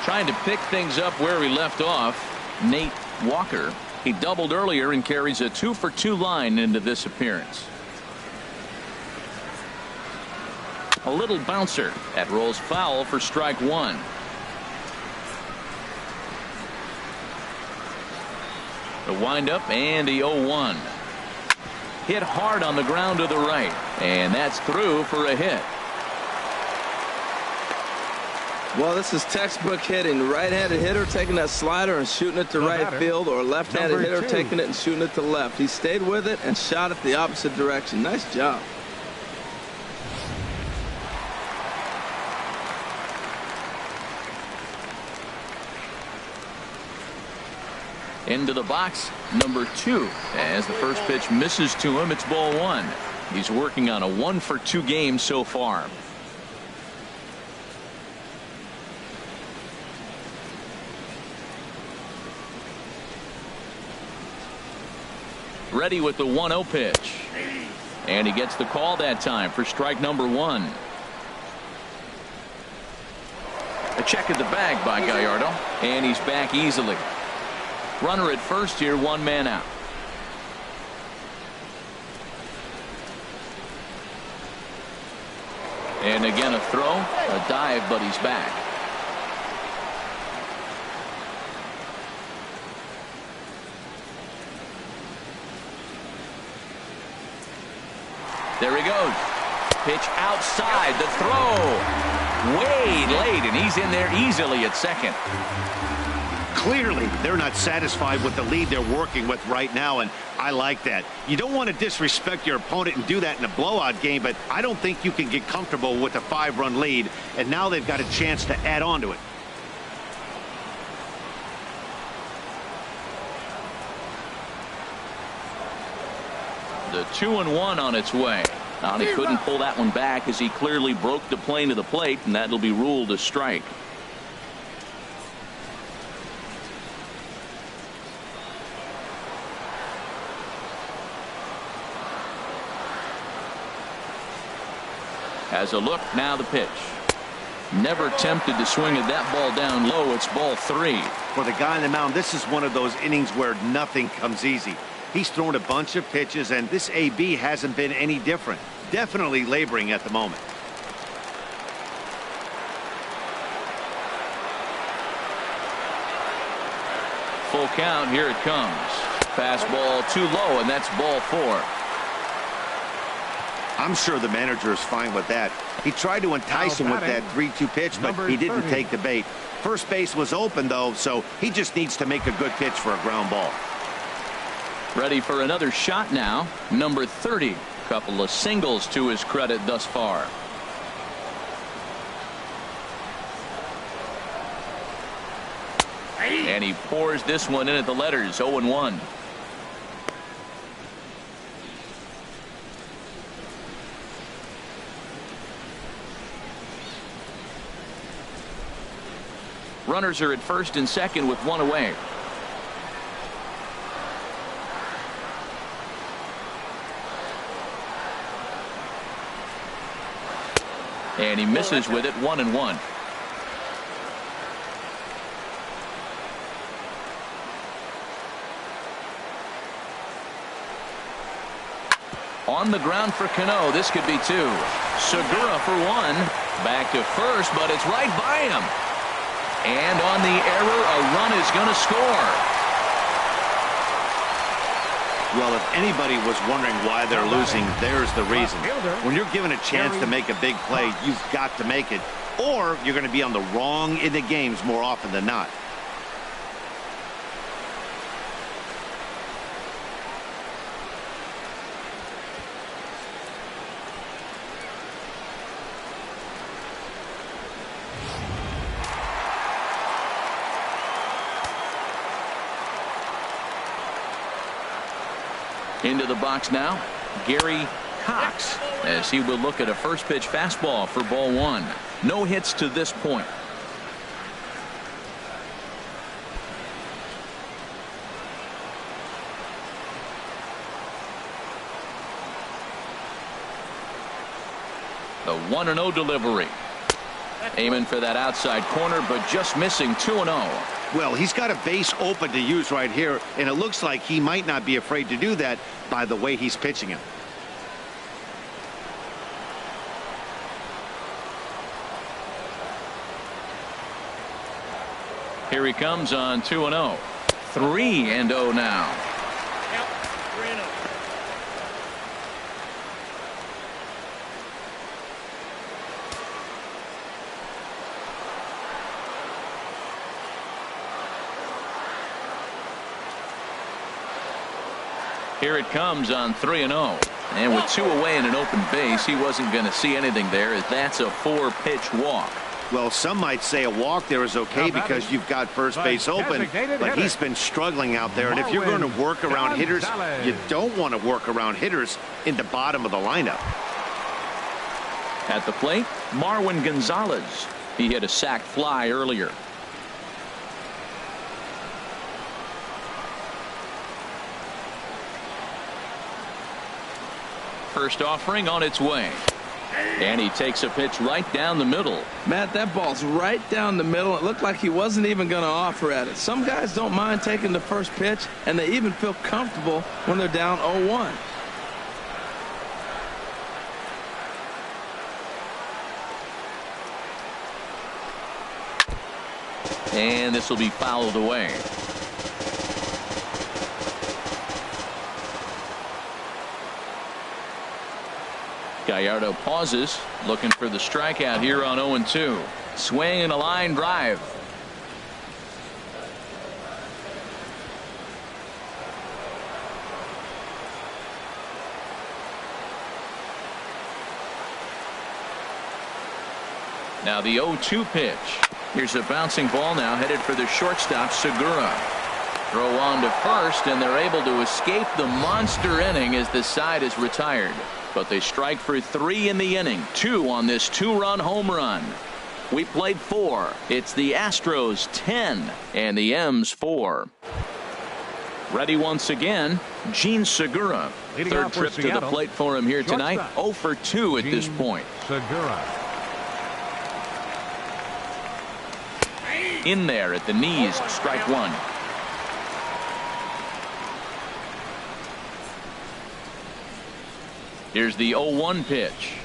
Trying to pick things up where he left off, Nate Walker. He doubled earlier and carries a 2-for-2 line into this appearance. A little bouncer. That rolls foul for strike 1. The windup and the 0-1. Hit hard on the ground to the right, and that's through for a hit. Well, this is textbook hitting. Right-handed hitter taking that slider and shooting it to right field, or left-handed hitter taking it and shooting it to left. He stayed with it and shot it the opposite direction. Nice job. Into the box, number 2. As the first pitch misses to him, it's ball 1. He's working on a 1-for-2 game so far. Ready with the 1-0 pitch. And he gets the call that time for strike number 1. A check at the bag by Gallardo, and he's back easily. Runner at first here, 1 man out. And again a throw, a dive, but he's back. There he goes. Pitch outside, the throw. Way late, and he's in there easily at second. Clearly, they're not satisfied with the lead they're working with right now, and I like that. You don't want to disrespect your opponent and do that in a blowout game, but I don't think you can get comfortable with a 5-run lead, and now they've got a chance to add on to it. The 2-1 on its way. Now, he couldn't pull that one back as he clearly broke the plane to the plate, and that'll be ruled a strike. As a look, now the pitch. Never tempted to swing at that ball down low. It's ball 3. For the guy on the mound, this is one of those innings where nothing comes easy. He's thrown a bunch of pitches, and this AB hasn't been any different. Definitely laboring at the moment. Full count. Here it comes. Fastball too low, and that's ball 4. I'm sure the manager is fine with that. He tried to entice him with that 3-2 pitch, but he didn't take the bait. First base was open, though, so he just needs to make a good pitch for a ground ball. Ready for another shot now. Number 30. Couple of singles to his credit thus far. And he pours this one in at the letters. 0-1. Runners are at first and second with 1 away. And he misses with it. 1-1. On the ground for Cano. This could be 2. Segura for 1. Back to first, but it's right by him. And on the error, a run is going to score. Well, if anybody was wondering why they're losing, there's the reason. When you're given a chance to make a big play, you've got to make it, or you're going to be on the wrong end of games more often than not. Into the box now, Gary Cox, as he will look at a first pitch fastball for ball one. No hits to this point. The 1-0 delivery. Aiming for that outside corner, but just missing. 2-0. Well, he's got a base open to use right here, and it looks like he might not be afraid to do that by the way he's pitching it. Here he comes on 2-0. 3-0 now. Yep, 3-0. Here it comes on 3-0. And with 2 away and an open base, he wasn't going to see anything there, as that's a 4-pitch walk. Well, some might say a walk there is okay because you've got first base open, but he's been struggling out there. And if you're going to work around hitters, you don't want to work around hitters in the bottom of the lineup. At the plate, Marwin Gonzalez. He hit a sac fly earlier. First offering on its way. And he takes a pitch right down the middle. Matt, that ball's right down the middle. It looked like he wasn't even going to offer at it. Some guys don't mind taking the first pitch, and they even feel comfortable when they're down 0-1. And this will be fouled away. Gallardo pauses, looking for the strikeout here on 0-2. Swing and a line drive. Now the 0-2 pitch. Here's a bouncing ball now headed for the shortstop, Segura. Throw on to first, and they're able to escape the monster inning as the side is retired. But they strike for 3 in the inning, 2 on this 2-run home run. We played 4. It's the Astros 10 and the M's 4. Ready once again, Gene Segura. Third trip to the plate for him here tonight. 0 for 2 at this point. Segura. In there at the knees, strike 1. Here's the 0-1 pitch.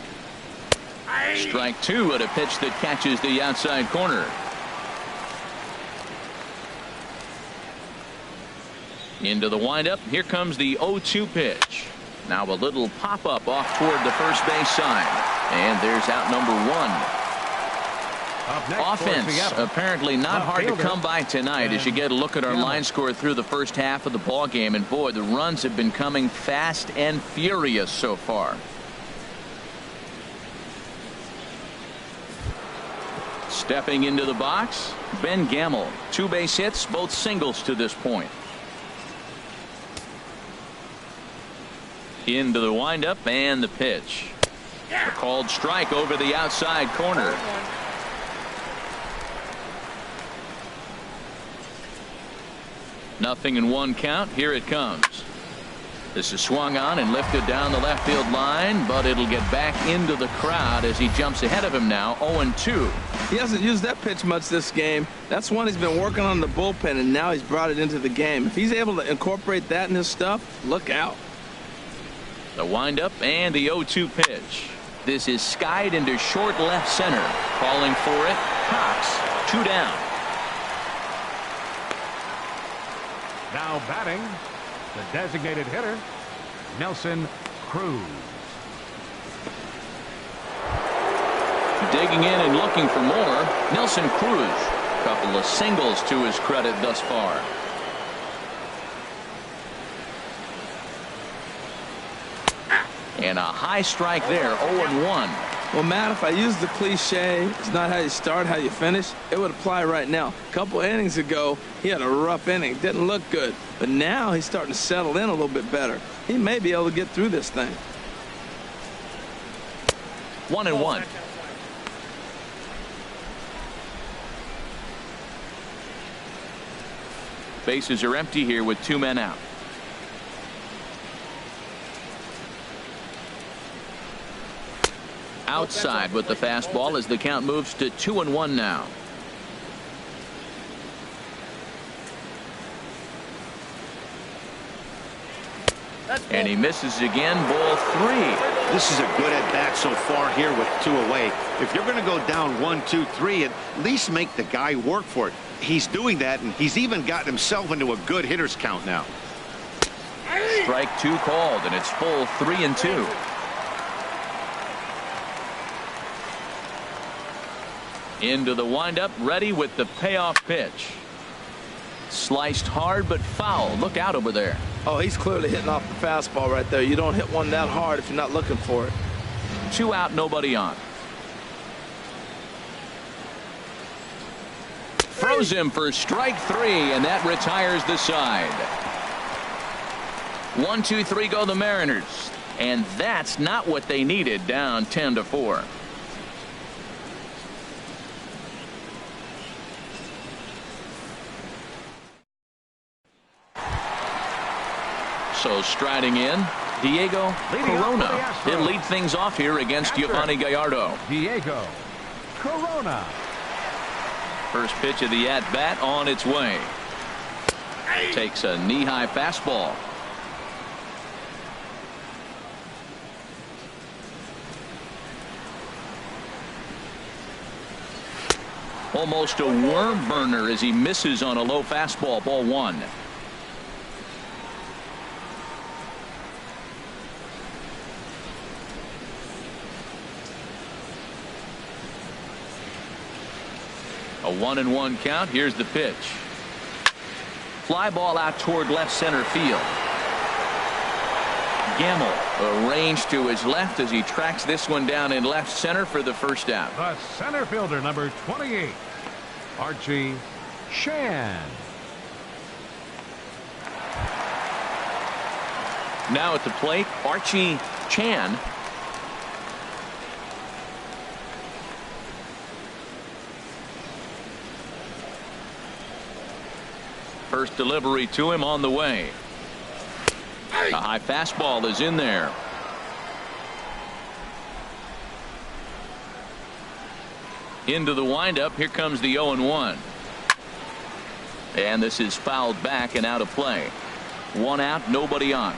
Strike 2 at a pitch that catches the outside corner. Into the windup. Here comes the 0-2 pitch. Now a little pop-up off toward the first base side. And there's out number 1. Offense apparently not hard to come by tonight as you get a look at our line score through the first half of the ball game, and boy, the runs have been coming fast and furious so far. Stepping into the box, Ben Gamel. 2 base hits, both singles to this point. Into the windup and the pitch. A called strike over the outside corner. Nothing in 1 count. Here it comes. This is swung on and lifted down the left field line, but it'll get back into the crowd as he jumps ahead of him now. 0-2. He hasn't used that pitch much this game. That's one he's been working on in the bullpen, and now he's brought it into the game. If he's able to incorporate that in his stuff, look out. The windup and the 0-2 pitch. This is skied into short left center. Calling for it, Cox. 2 down. Now batting, The designated hitter, Nelson Cruz. Digging in and looking for more, Nelson Cruz. Couple of singles to his credit thus far. And a high strike there, 0-1. Well, Matt, if I use the cliche, it's not how you start, how you finish, it would apply right now. A couple innings ago, he had a rough inning. Didn't look good. But now he's starting to settle in a little bit better. He may be able to get through this thing. 1-1. Bases are empty here with 2 men out. Outside with the fastball as the count moves to 2-1 now. And he misses again, ball 3. This is a good at bat so far here with 2 away. If you're going to go down 1, 2, 3, at least make the guy work for it. He's doing that, and he's even gotten himself into a good hitter's count now. Strike 2 called, and it's full 3-2. Into the windup, ready with the payoff pitch. Sliced hard but foul. Look out over there. Oh, he's clearly hitting off the fastball right there. You don't hit one that hard if you're not looking for it. 2 out, nobody on. Throws him for strike 3, and that retires the side. 1, 2, 3 go the Mariners. And that's not what they needed, down 10-4. So striding in, Diego Corona. He'll lead things off here against Giovanni Gallardo. Diego Corona. First pitch of the at-bat on its way. Takes a knee-high fastball. Almost a worm burner as he misses on a low fastball, ball 1. A 1-1 count. Here's the pitch. Fly ball out toward left center field. Gamble arranged to his left as he tracks this one down in left center for the first out. The center fielder, number 28, Archie Chan. Now at the plate, Archie Chan. First delivery to him on the way. A high fastball is in there. Into the windup. Here comes the 0-1. And this is fouled back and out of play. 1 out, nobody on.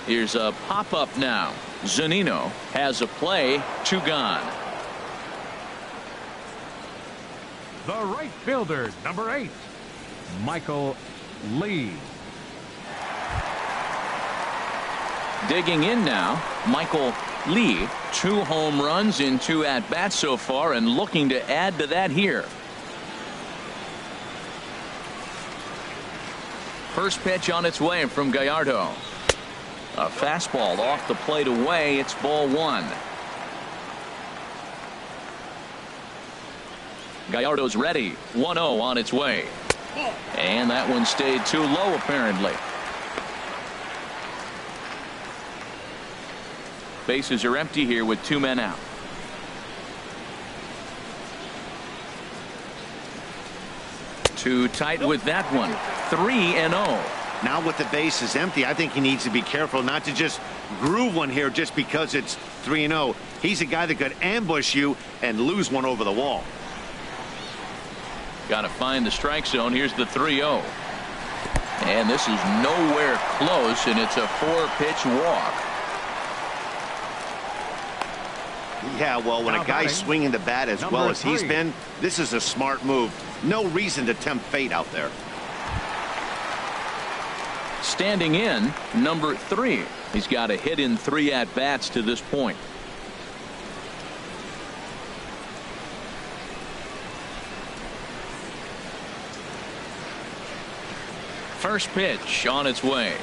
Here's a pop-up now. Zunino has a play, 2 gone. The right fielder, number 8, Michael Lee. Digging in now, Michael Lee. 2 home runs in 2 at-bats so far, and looking to add to that here. First pitch on its way from Gallardo. A fastball off the plate away. It's ball 1. Gallardo's ready. 1-0 on its way. And that one stayed too low apparently. Bases are empty here with 2 men out. Too tight with that one. 3-0. Now with the bases empty, I think he needs to be careful not to just groove one here just because it's 3-0. He's a guy that could ambush you and lose one over the wall. Got to find the strike zone. Here's the 3-0. And this is nowhere close, and it's a 4-pitch walk. Yeah, well, when a guy's swinging the bat as well as he's been, this is a smart move. No reason to tempt fate out there. Standing in, number 3. He's got a hit in 3 at-bats to this point. First pitch on its way.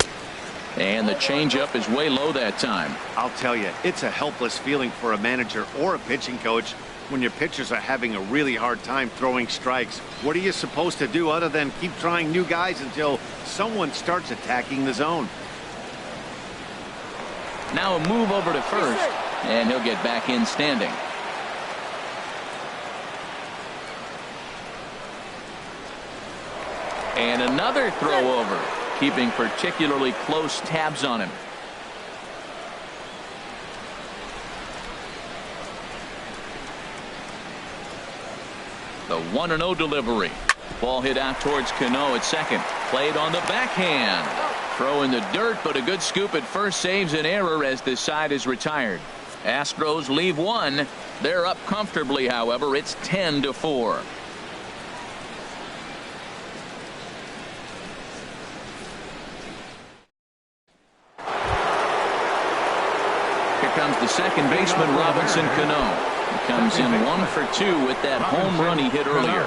And the changeup is way low that time. I'll tell you, it's a helpless feeling for a manager or a pitching coach when your pitchers are having a really hard time throwing strikes. What are you supposed to do other than keep trying new guys until someone starts attacking the zone? Now a move over to first, and he'll get back in standing. And another throw over, keeping particularly close tabs on him. The 1-0 delivery. Ball hit out towards Cano at second. Played on the backhand. Throw in the dirt, but a good scoop at first saves an error as this side is retired. Astros leave 1. They're up comfortably, however. It's 10-4. Here comes the second baseman, Robinson Cano. He comes in 1 for 2 with that home run he hit earlier.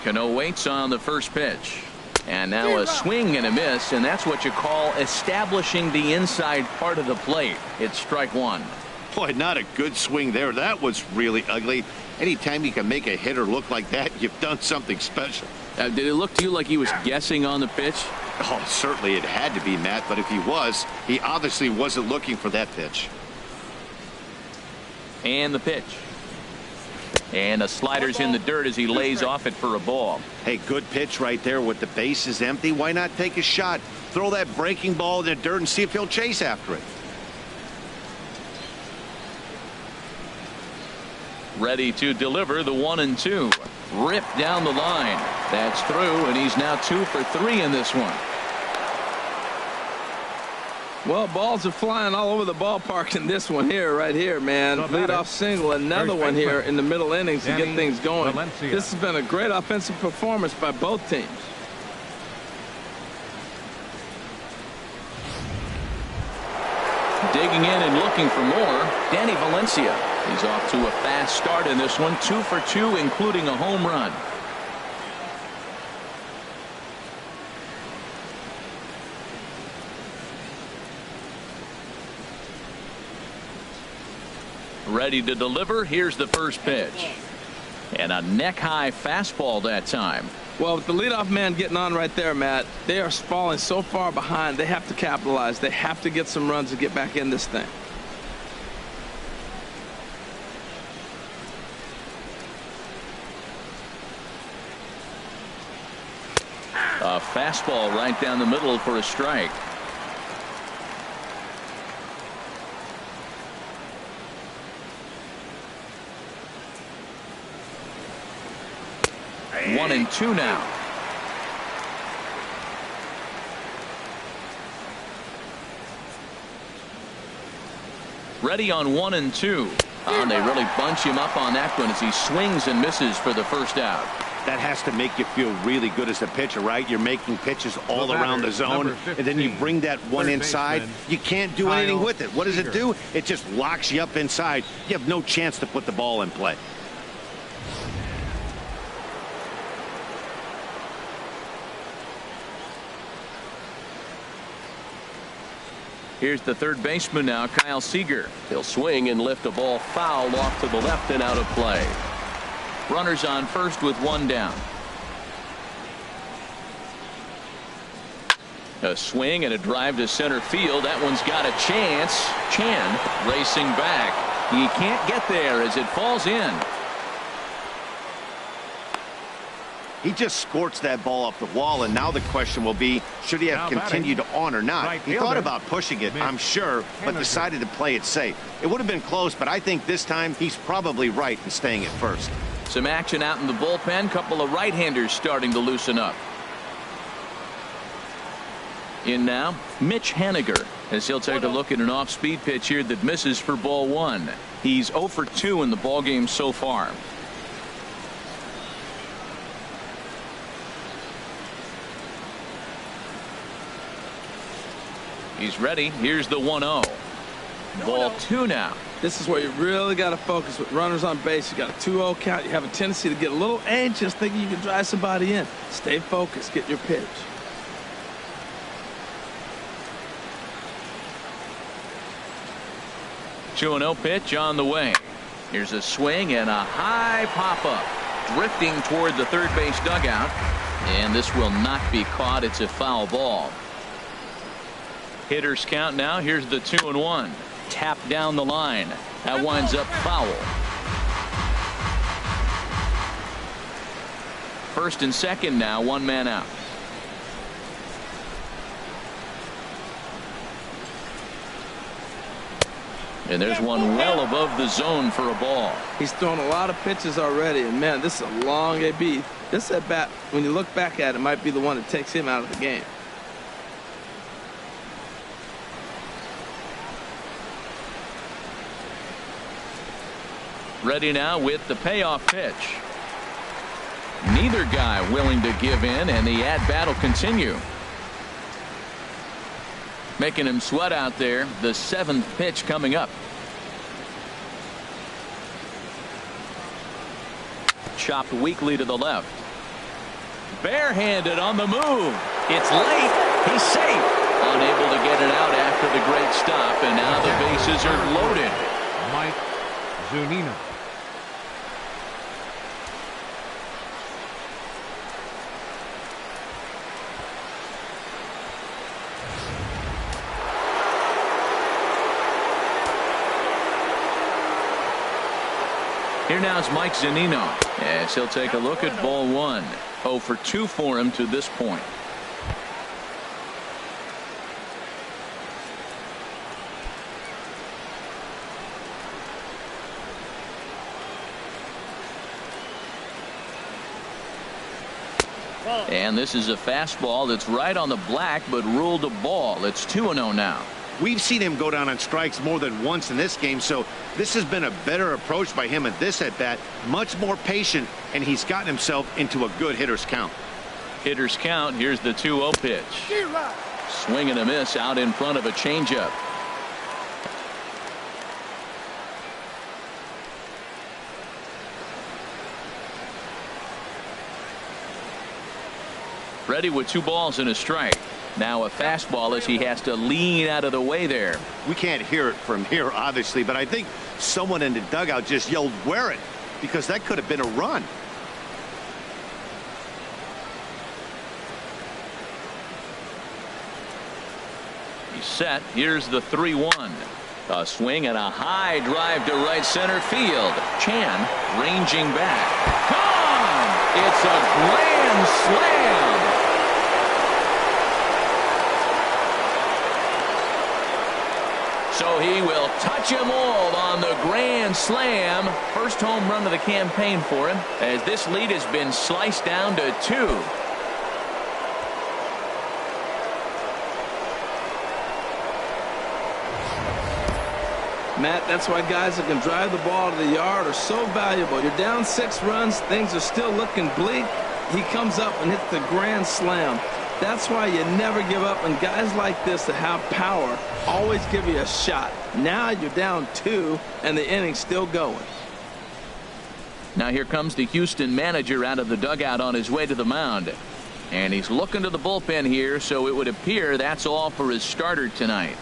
Cano waits on the first pitch. And now a swing and a miss, and that's what you call establishing the inside part of the plate. It's strike 1. Boy, not a good swing there. That was really ugly. Anytime you can make a hitter look like that, you've done something special. Did it look to you like he was guessing on the pitch? Oh, certainly it had to be, Matt, but if he was, he obviously wasn't looking for that pitch. And the pitch. And the slider's in the dirt as he lays off it for a ball. Hey, good pitch right there with the bases empty. Why not take a shot? Throw that breaking ball in the dirt and see if he'll chase after it. Ready to deliver the 1-2. Ripped down the line. That's through, and he's now 2 for 3 in this one. Well, balls are flying all over the ballpark in this one here, right here, man. Leadoff single, another one here in the middle innings to get things going. This has been a great offensive performance by both teams. Digging in and looking for more, Danny Valencia. He's off to a fast start in this one, 2 for 2, including a home run. Ready to deliver. Here's the first pitch. And a neck-high fastball that time. Well, with the leadoff man getting on right there, Matt, they are falling so far behind. They have to capitalize. They have to get some runs to get back in this thing. A fastball right down the middle for a strike. Hey. 1-2 now. Ready on 1-2. And they really bunch him up on that one as he swings and misses for the first out. That has to make you feel really good as a pitcher, right? You're making pitches all around the zone, and then you bring that one inside. You can't do anything with it. What does it do? It just locks you up inside. You have no chance to put the ball in play. Here's the third baseman now, Kyle Seager. He'll swing and lift a ball foul off to the left and out of play. Runners on first with 1 down. A swing and a drive to center field. That one's got a chance. Chan racing back. He can't get there as it falls in. He just scorched that ball off the wall, and now the question will be, should he have continued on or not? He thought about pushing it, I'm sure, but decided to play it safe. It would have been close, but I think this time he's probably right in staying at first. Some action out in the bullpen. Couple of right-handers starting to loosen up. In now, Mitch Haniger, as he'll take a look at an off-speed pitch here that misses for ball 1. He's 0 for 2 in the ballgame so far. He's ready. Here's the 1-0. Ball 2 now. This is where you really got to focus with runners on base. You got a 2-0 count. You have a tendency to get a little anxious thinking you can drive somebody in. Stay focused. Get your pitch. Two 2-0 pitch on the way. Here's a swing and a high pop-up. Drifting toward the third base dugout. And this will not be caught. It's a foul ball. Hitters count now. Here's the 2-1. Tap down the line. That winds up foul. First and second now, 1 man out. And there's one well above the zone for a ball. He's thrown a lot of pitches already, and man, this is a long AB. This at bat, when you look back at it, might be the one that takes him out of the game. Ready now with the payoff pitch. Neither guy willing to give in, and the at-bat will continue. Making him sweat out there. The 7th pitch coming up. Chopped weakly to the left. Barehanded on the move. It's late. He's safe. Unable to get it out after the great stop, and now the bases are loaded. Mike Zunino. Here now is Mike Zunino, as he'll take a look at ball 1. 0 for 2 for him to this point. And this is a fastball that's right on the black, but ruled a ball. It's 2-0 now. We've seen him go down on strikes more than once in this game, so this has been a better approach by him at this at-bat. Much more patient, and he's gotten himself into a good hitter's count. Hitter's count. Here's the 2-0 pitch. Swing and a miss out in front of a changeup. Ready with 2 balls and a strike. Now a fastball as he has to lean out of the way there. We can't hear it from here, obviously, but I think someone in the dugout just yelled, "Wear it," because that could have been a run. He's set. Here's the 3-1. A swing and a high drive to right center field. Chan ranging back. Gone! It's a grand slam. So he will touch them all on the grand slam. First home run of the campaign for him, as this lead has been sliced down to 2. Matt, that's why guys that can drive the ball to the yard are so valuable. You're down 6 runs. Things are still looking bleak. He comes up and hits the grand slam. That's why you never give up, and guys like this that have power always give you a shot. Now you're down 2 and the inning's still going. Now here comes the Houston manager out of the dugout on his way to the mound, and he's looking to the bullpen here, so it would appear that's all for his starter tonight.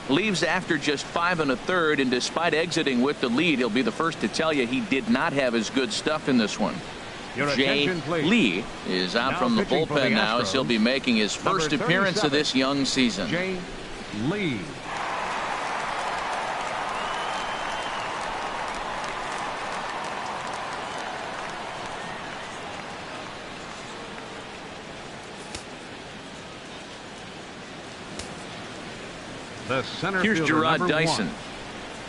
Leaves after just 5 1/3, and despite exiting with the lead, he'll be the first to tell you he did not have his good stuff in this one. Jay Lee is out from the bullpen now, as he'll be making his first appearance of this young season. Jay Lee. The center Here's fielder, Gerard Dyson.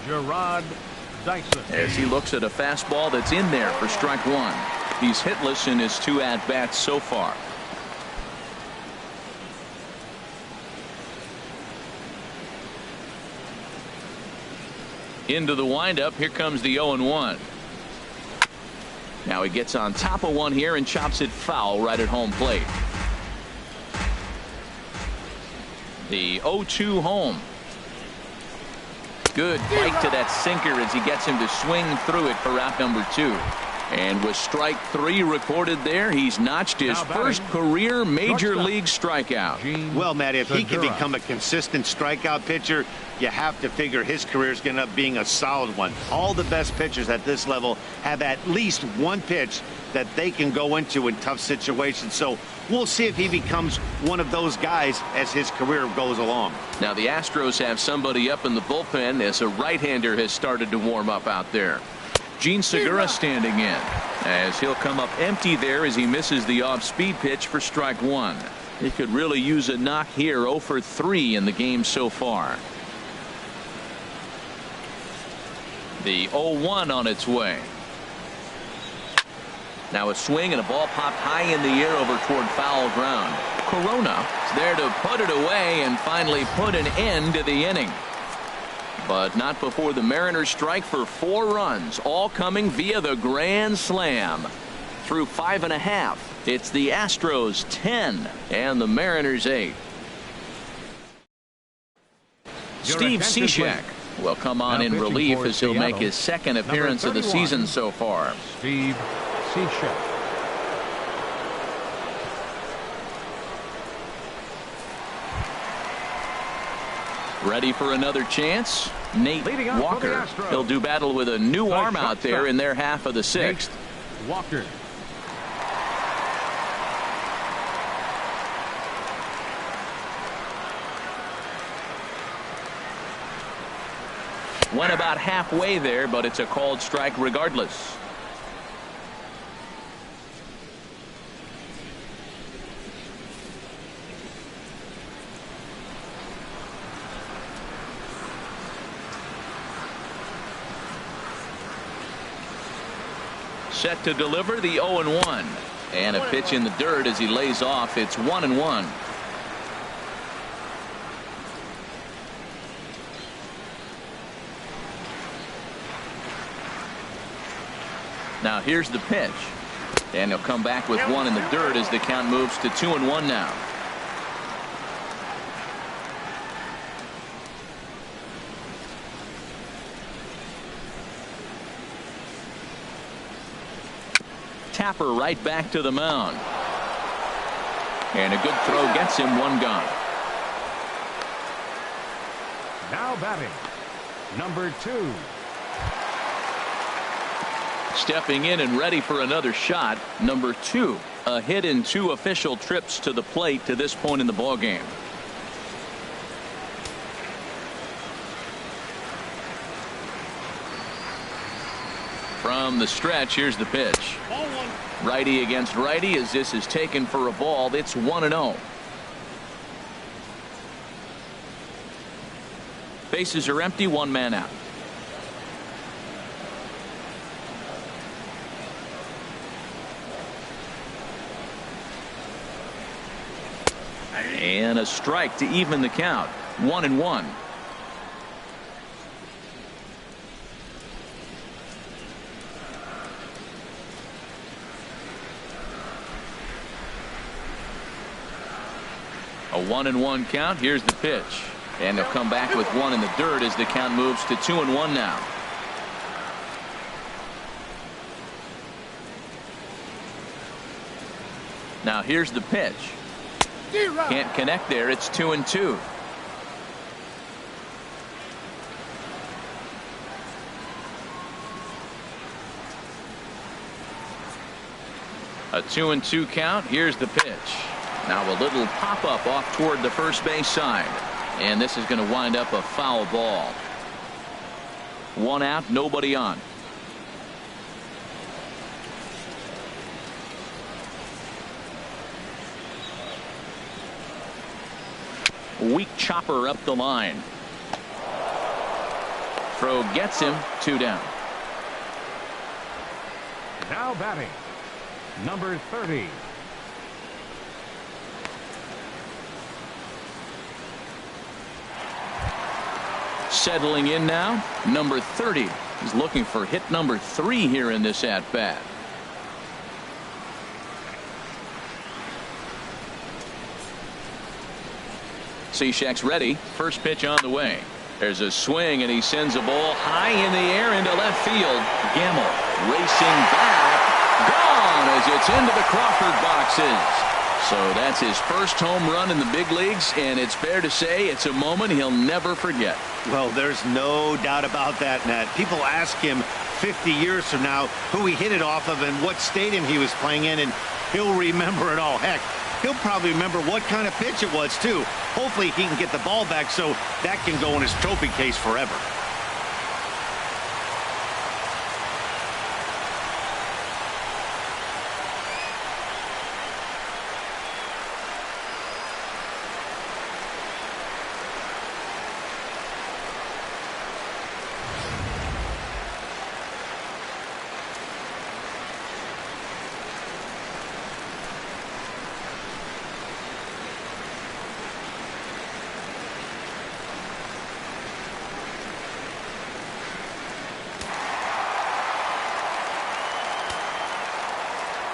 Gerard Dyson. As he looks at a fastball that's in there for strike 1. He's hitless in his 2 at-bats so far. Into the windup. Here comes the 0-1. Now he gets on top of one here and chops it foul right at home plate. The 0-2 home. Good bite to that sinker as he gets him to swing through it for out number 2. And with strike 3 recorded there, he's notched his first career major league strikeout. Well, Matt, if he can become a consistent strikeout pitcher, you have to figure his career is going to end up being a solid one. All the best pitchers at this level have at least one pitch that they can go into in tough situations. So we'll see if he becomes one of those guys as his career goes along. Now the Astros have somebody up in the bullpen as a right-hander has started to warm up out there. Gene Segura standing in as he'll come up empty there as he misses the off-speed pitch for strike 1. He could really use a knock here. 0 for 3 in the game so far. The 0-1 on its way. Now a swing and a ball popped high in the air over toward foul ground. Corona is there to put it away and finally put an end to the inning. But not before the Mariners strike for 4 runs, all coming via the grand slam. Through 5.5, it's the Astros 10 and the Mariners 8. Steve Cishek will come on in relief as he'll make his second appearance of the season so far. Steve Cishek. Ready for another chance? Nate Walker. He'll do battle with a new arm out there in their half of the 6th. Walker. Went about halfway there, but it's a called strike regardless. Set to deliver the 0-1. And a pitch in the dirt as he lays off. It's 1-1. Now here's the pitch. And he'll come back with one in the dirt as the count moves to 2-1 now. Tapper right back to the mound. And a good throw gets him one gone. Now batting, number 2. Stepping in and ready for another shot, number 2. A hit in 2 official trips to the plate to this point in the ballgame. From the stretch, here's the pitch. Righty against righty as this is taken for a ball. It's 1-0. Bases are empty, 1 man out. And a strike to even the count. 1-1. A 1-1 count. Here's the pitch. And they'll come back with one in the dirt as the count moves to 2-1 now. Now here's the pitch. Can't connect there. It's 2-2. A 2-2 count. Here's the pitch. Now a little pop-up off toward the first base side. And this is going to wind up a foul ball. 1 out, nobody on. Weak chopper up the line. Throw gets him, 2 down. Now batting, number 30. Settling in now, number 30. He's looking for hit number 3 here in this at-bat. Cishek's ready. First pitch on the way. There's a swing, and he sends a ball high in the air into left field. Gamble racing back. Gone as it's into the Crawford boxes. So that's his first home run in the big leagues, and it's fair to say it's a moment he'll never forget. Well, there's no doubt about that, Nat. People ask him 50 years from now who he hit it off of and what stadium he was playing in, and he'll remember it all. Heck, he'll probably remember what kind of pitch it was, too. Hopefully he can get the ball back so that can go in his trophy case forever.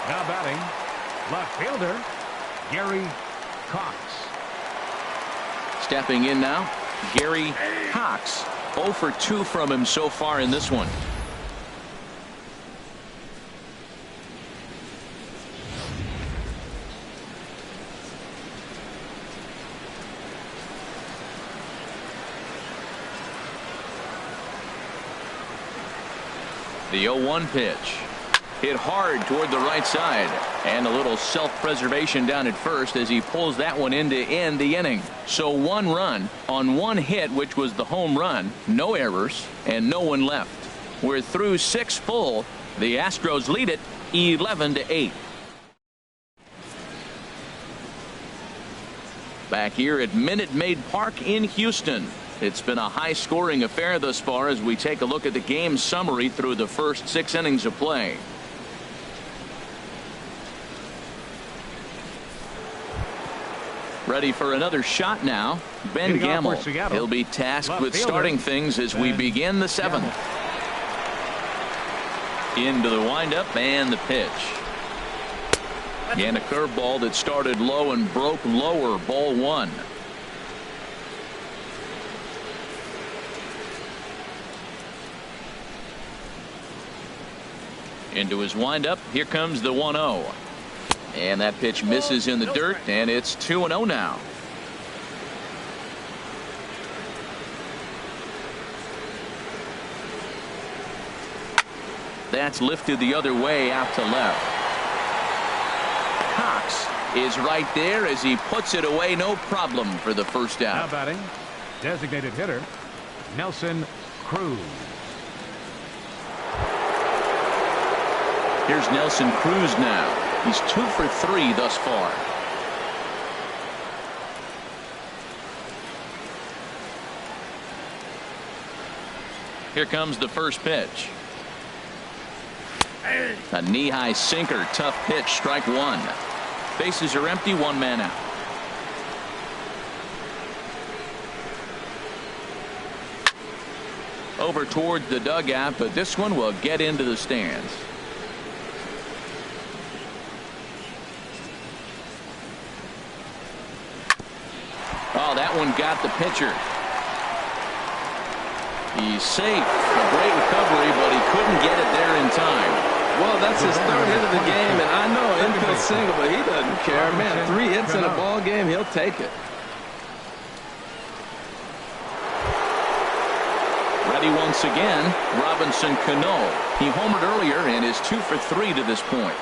Now batting, left fielder, Gary Cox. Stepping in now, Gary Cox. 0 for 2 from him so far in this one. The 0-1 pitch. Hit hard toward the right side, and a little self-preservation down at first as he pulls that one in to end the inning. So 1 run on 1 hit, which was the home run, no errors, and no one left. We're through 6 full. The Astros lead it 11-8. Back here at Minute Maid Park in Houston. It's been a high-scoring affair thus far as we take a look at the game summary through the first 6 innings of play. Ready for another shot now. Ben Gamble. He'll be tasked with starting things as we begin the 7th. Into the windup and the pitch. And a curveball that started low and broke lower. Ball 1. Into his windup. Here comes the 1-0. And that pitch misses in the dirt, and it's 2-0 now. That's lifted the other way out to left. Cox is right there as he puts it away, no problem for the first out. Now batting, designated hitter, Nelson Cruz. Here's Nelson Cruz now. He's 2 for 3 thus far. Here comes the first pitch. A knee-high sinker. Tough pitch. Strike 1. Bases are empty. 1 man out. Over toward the dugout, but this one will get into the stands. Oh, that one got the pitcher. He's safe. A great recovery, but he couldn't get it there in time. Well, that's his 3rd hit of the game, and I know infield single, but he doesn't care. Man, 3 hits in a ball game, he'll take it. Ready once again, Robinson Cano. He homered earlier and is 2 for 3 to this point.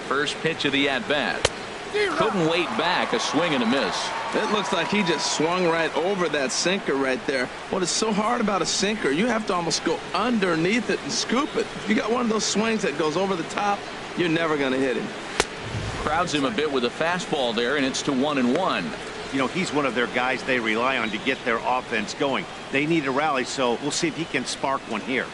First pitch of the at-bat. Couldn't wait back. A swing and a miss. It looks like he just swung right over that sinker right there. What is so hard about a sinker, you have to almost go underneath it and scoop it. If you got one of those swings that goes over the top, you're never going to hit him. Crowds him a bit with a fastball there, and it's to 1-1. You know, he's one of their guys they rely on to get their offense going. They need a rally, so we'll see if he can spark one here.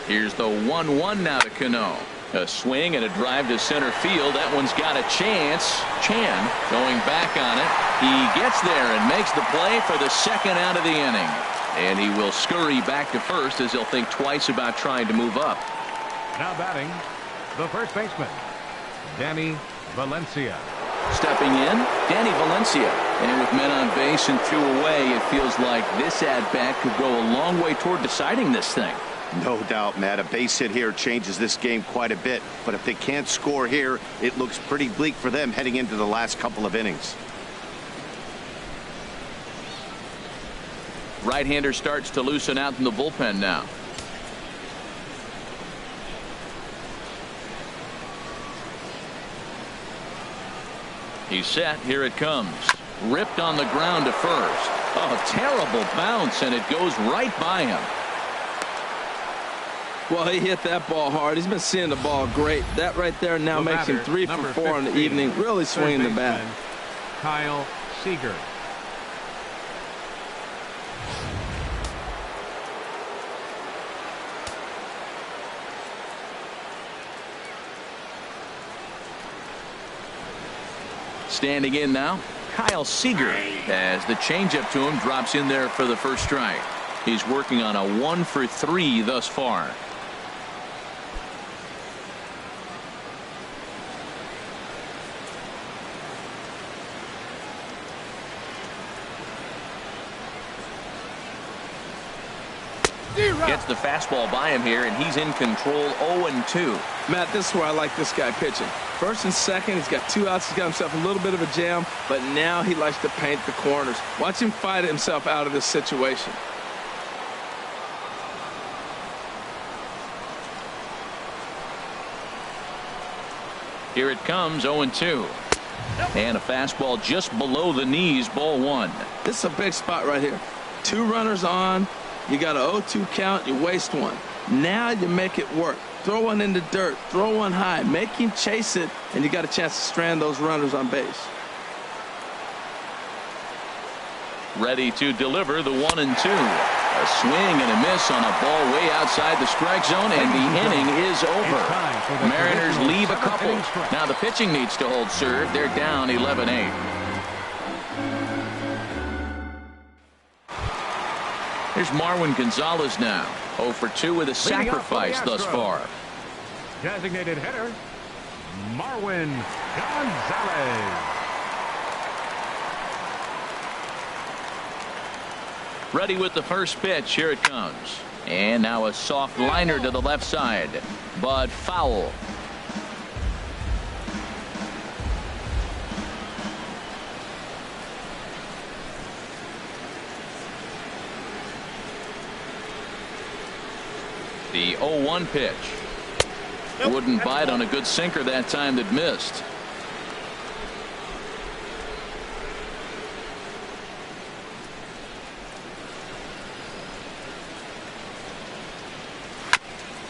Here's the 1-1 now to Cano. A swing and a drive to center field. That one's got a chance. Chan going back on it. He gets there and makes the play for the second out of the inning. And he will scurry back to first as he'll think twice about trying to move up. Now batting, the first baseman, Danny Valencia. Stepping in, Danny Valencia. And with men on base and 2 away, it feels like this at-bat could go a long way toward deciding this thing. No doubt, Matt. A base hit here changes this game quite a bit. But if they can't score here, it looks pretty bleak for them heading into the last couple of innings. Right-hander starts to loosen out in the bullpen now. He's set. Here it comes. Ripped on the ground to first. Oh, terrible bounce, and it goes right by him. Well, he hit that ball hard. He's been seeing the ball great. That right there now makes him 3 for 4 in the evening. Really swinging the bat. Kyle Seager. Standing in now, Kyle Seager, as the changeup to him drops in there for the first strike. He's working on a 1 for 3 thus far. Gets the fastball by him here, and he's in control. 0-2. Matt, this is where I like this guy pitching. First and second, he's got 2 outs. He's got himself a little bit of a jam, but now he likes to paint the corners. Watch him fight himself out of this situation. Here it comes, 0-2. And a fastball just below the knees, ball 1. This is a big spot right here. 2 runners on. You got an 0-2 count. You waste 1. Now you make it work. Throw one in the dirt. Throw one high. Make him chase it, and you got a chance to strand those runners on base. Ready to deliver the 1-2. A swing and a miss on a ball way outside the strike zone, and the inning is over. Mariners leave a couple. Now the pitching needs to hold serve. They're down 11-8. Here's Marwin Gonzalez now. 0 for 2 with a sacrifice thus far. Designated hitter, Marwin Gonzalez. Ready with the first pitch. Here it comes. And now a soft liner to the left side. But foul. The 0-1 pitch. Wouldn't bite on a good sinker that time that missed.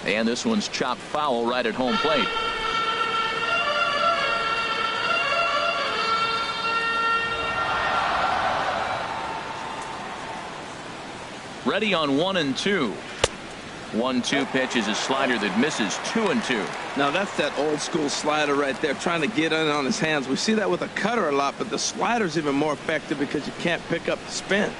And this one's chopped foul right at home plate. Ready on 1-2. 1-2 pitch is a slider that misses. 2-2. Now that's that old school slider right there, trying to get in on his hands. We see that with a cutter a lot, but the slider's even more effective because you can't pick up the spin.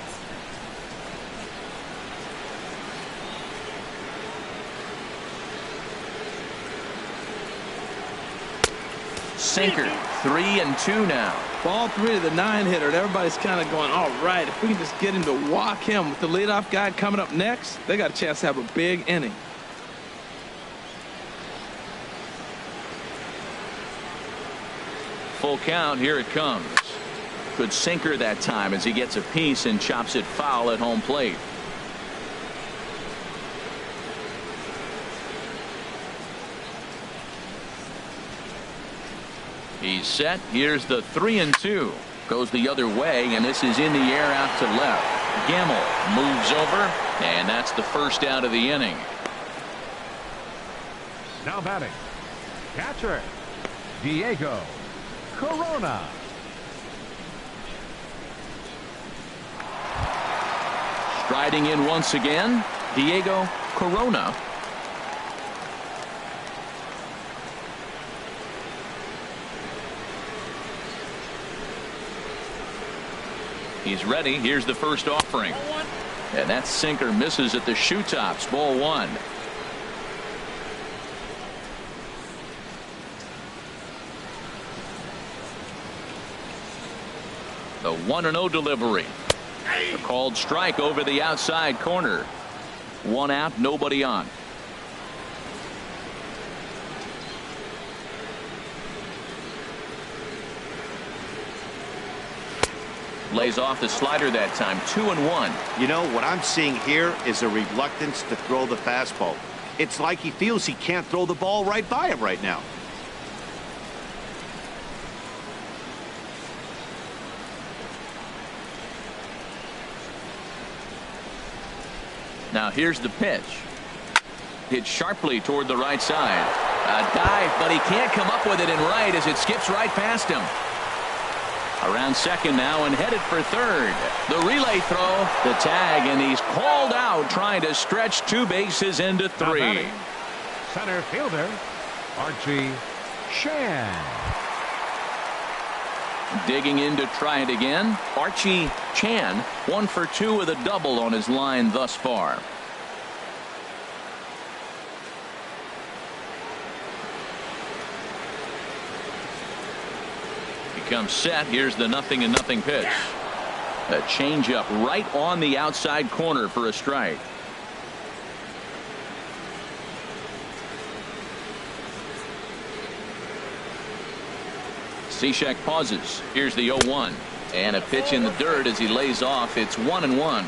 Sinker. 3-2 now. Ball 3 to the 9-hitter, and everybody's kind of going, all right, if we can just get him to walk him with the leadoff guy coming up next, they got a chance to have a big inning. Full count. Here it comes. Good sinker that time as he gets a piece and chops it foul at home plate. He's set. Here's the 3-2. Goes the other way, and this is in the air out to left. Gamble moves over, and that's the first out of the inning. Now batting, Catcher, Diego Corona. Striding in once again, Diego Corona. He's ready. Here's the first offering. And that sinker misses at the shoe tops. Ball one. The 1-0 delivery. A called strike over the outside corner. One out, nobody on. Lays off the slider that time. 2-1. You know, what I'm seeing here is a reluctance to throw the fastball. It's like he feels he can't throw the ball right by him right now. Now here's the pitch. Hit sharply toward the right side. A dive, but he can't come up with it in right as it skips right past him. Around second now and headed for third. The relay throw, the tag, and he's called out trying to stretch two bases into three. Center fielder, Archie Chan. Digging in to try it again. Archie Chan, 1 for 2 with a double on his line thus far. Comes set. Here's the 0-0 pitch. A changeup right on the outside corner for a strike. Cishek pauses. Here's the 0-1 and a pitch in the dirt as he lays off. It's 1-1.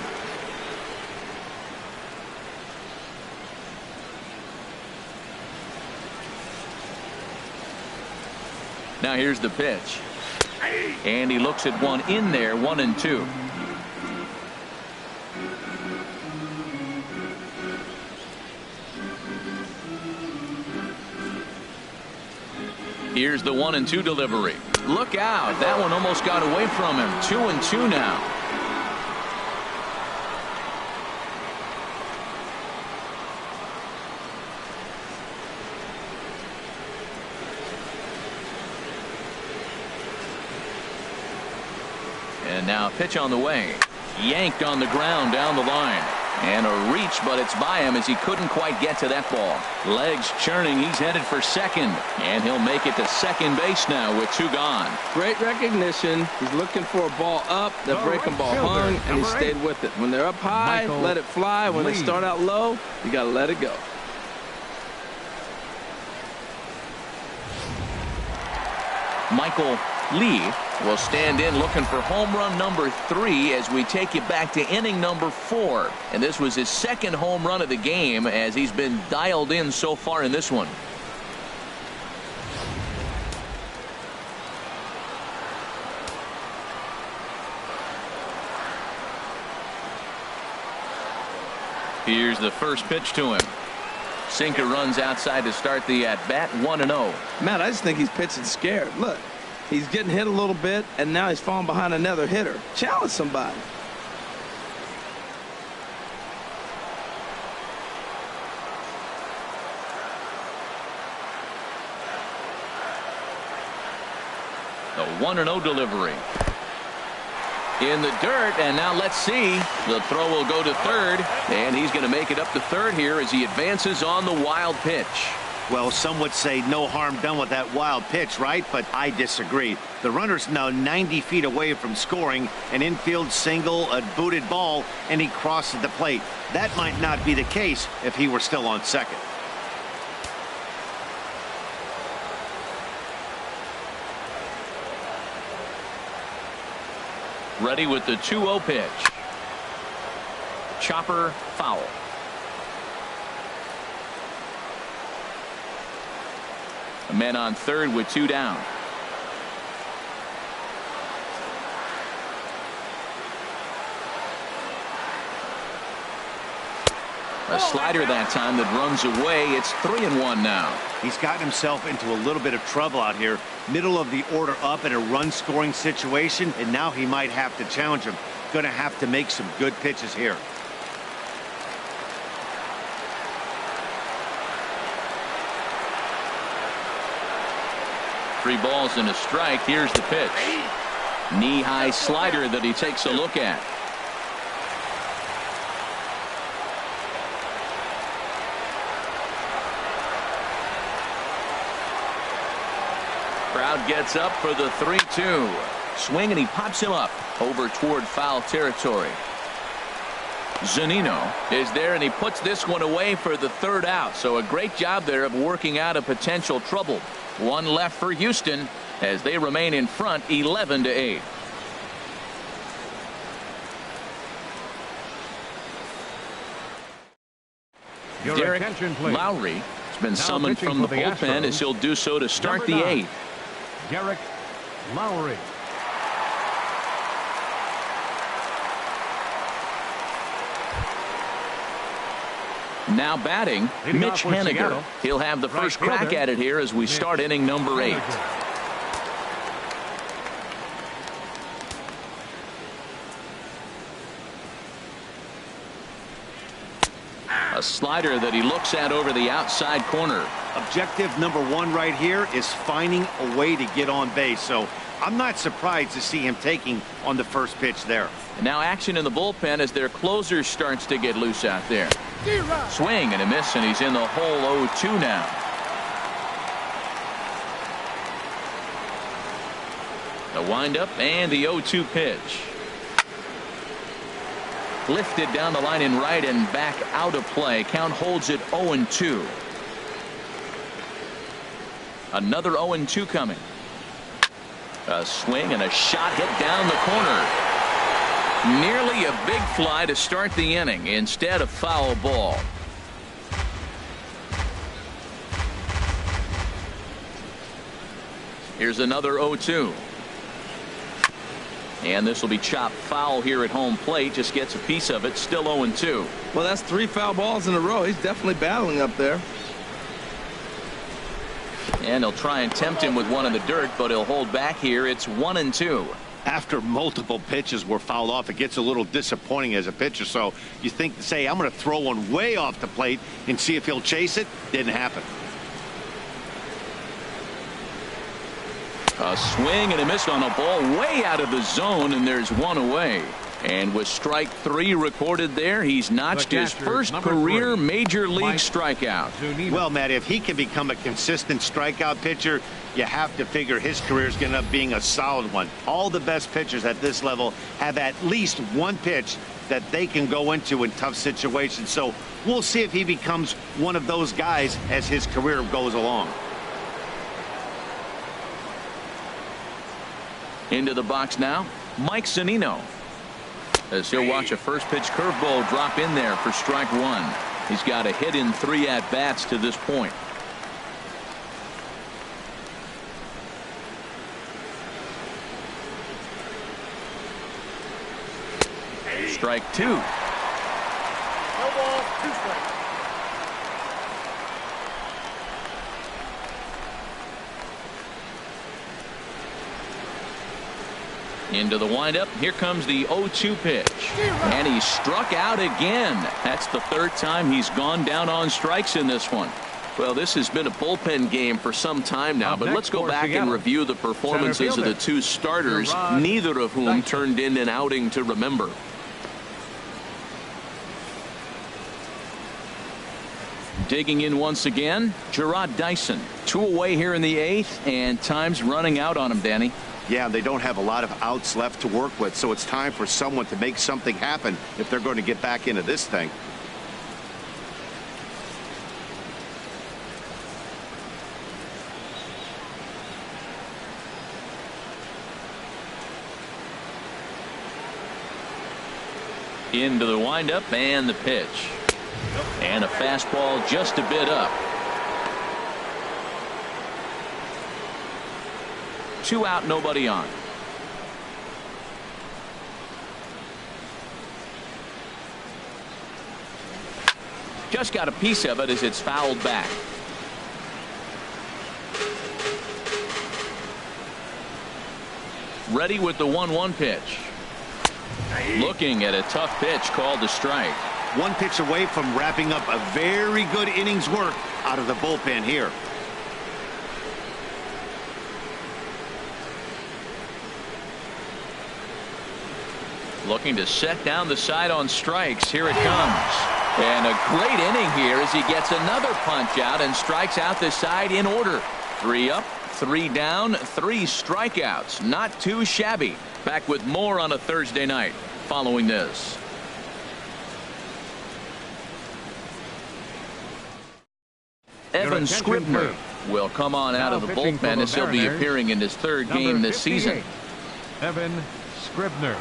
Now here's the pitch. And he looks at one in there, 1-2. Here's the 1-2 delivery. Look out. That one almost got away from him. 2-2 now. And now pitch on the way. Yanked on the ground down the line. And a reach, but it's by him as he couldn't quite get to that ball. Legs churning. He's headed for second. And he'll make it to second base now with 2 gone. Great recognition. He's looking for a ball up. The breaking ball hung, and he stayed with it. When they're up high, let it fly. When they start out low, you got to let it go. Michael Lee will stand in looking for home run number 3 as we take you back to inning number 4. And this was his second home run of the game as he's been dialed in so far in this one. Here's the first pitch to him. Sinker runs outside to start the at-bat. 1-0. Matt, I just think he's pitching scared. Look, he's getting hit a little bit, and now he's falling behind another hitter. Challenge somebody. The 1-0 delivery. In the dirt, and now let's see. The throw will go to third, and he's going to make it up to third here as he advances on the wild pitch. Well, some would say no harm done with that wild pitch, right? But I disagree. The runner's now 90 feet away from scoring an infield single, a booted ball, and he crosses the plate. That might not be the case if he were still on second. Ready with the 2-0 pitch. Chopper foul. A man on third with 2 down. A slider that time that runs away. It's 3-1 now. He's gotten himself into a little bit of trouble out here. Middle of the order up in a run-scoring situation, and now he might have to challenge him. Going to have to make some good pitches here. Three balls and a strike. Here's the pitch. Knee-high slider that he takes a look at. Crowd gets up for the 3-2. Swing, and he pops him up over toward foul territory. Zunino is there, and he puts this one away for the third out. So a great job there of working out a potential trouble. One left for Houston as they remain in front 11-8. Derek Lowry has been summoned from the bullpen as he'll do so to start the eighth. Derek Lowry. Now batting, Mitch Haniger. He'll have the first crack at it here as we start inning number 8. A slider that he looks at over the outside corner. Objective number 1 right here is finding a way to get on base. So I'm not surprised to see him taking on the first pitch there. And now action in the bullpen as their closer starts to get loose out there. Swing and a miss, and he's in the hole 0-2 now. The windup and the 0-2 pitch. Lifted down the line in right and back out of play. Count holds it 0-2. Another 0-2 coming. A swing and a shot hit down the corner. Nearly a big fly to start the inning. Instead, a foul ball. Here's another 0-2. And this will be chopped foul here at home plate. Just gets a piece of it. Still 0-2. Well, that's 3 foul balls in a row. He's definitely battling up there. And he'll try and tempt him with one in the dirt, but he'll hold back here. It's 1-2. After multiple pitches were fouled off, it gets a little disappointing as a pitcher. So you think, say, I'm going to throw one way off the plate and see if he'll chase it. Didn't happen. A swing and a miss on a ball way out of the zone, and there's one away. And with strike 3 recorded there, he's notched his first career major league strikeout. Well, Matt, if he can become a consistent strikeout pitcher, you have to figure his career is going to end up being a solid one. All the best pitchers at this level have at least one pitch that they can go into in tough situations. So we'll see if he becomes one of those guys as his career goes along. Into the box now, Mike Zunino, as he'll watch a first pitch curveball drop in there for strike 1. He's got a hit in 3 at-bats to this point. Strike 2. No ball, 2 strikes. Into the windup. Here comes the 0-2 pitch. And he's struck out again. That's the 3rd time he's gone down on strikes in this one. Well, this has been a bullpen game for some time now, but let's go back and review the performances of the 2 starters, neither of whom turned in an outing to remember. Digging in once again, Gerard Dyson. 2 away here in the 8th, and time's running out on him, Danny. Yeah, they don't have a lot of outs left to work with, so it's time for someone to make something happen if they're going to get back into this thing. Into the windup and the pitch. And a fastball just a bit up. 2 out, nobody on. Just got a piece of it as it's fouled back. Ready with the 1-1 pitch. Looking at a tough pitch called a strike. One pitch away from wrapping up a very good innings work out of the bullpen here. Looking to set down the side on strikes. Here it comes. And a great inning here as he gets another punch out and strikes out the side in order. 3 up, 3 down, 3 strikeouts. Not too shabby. Back with more on a Thursday night following this. Evan Scribner will come on out of the bullpen as he'll be appearing in his 3rd game this season. Evan Scribner.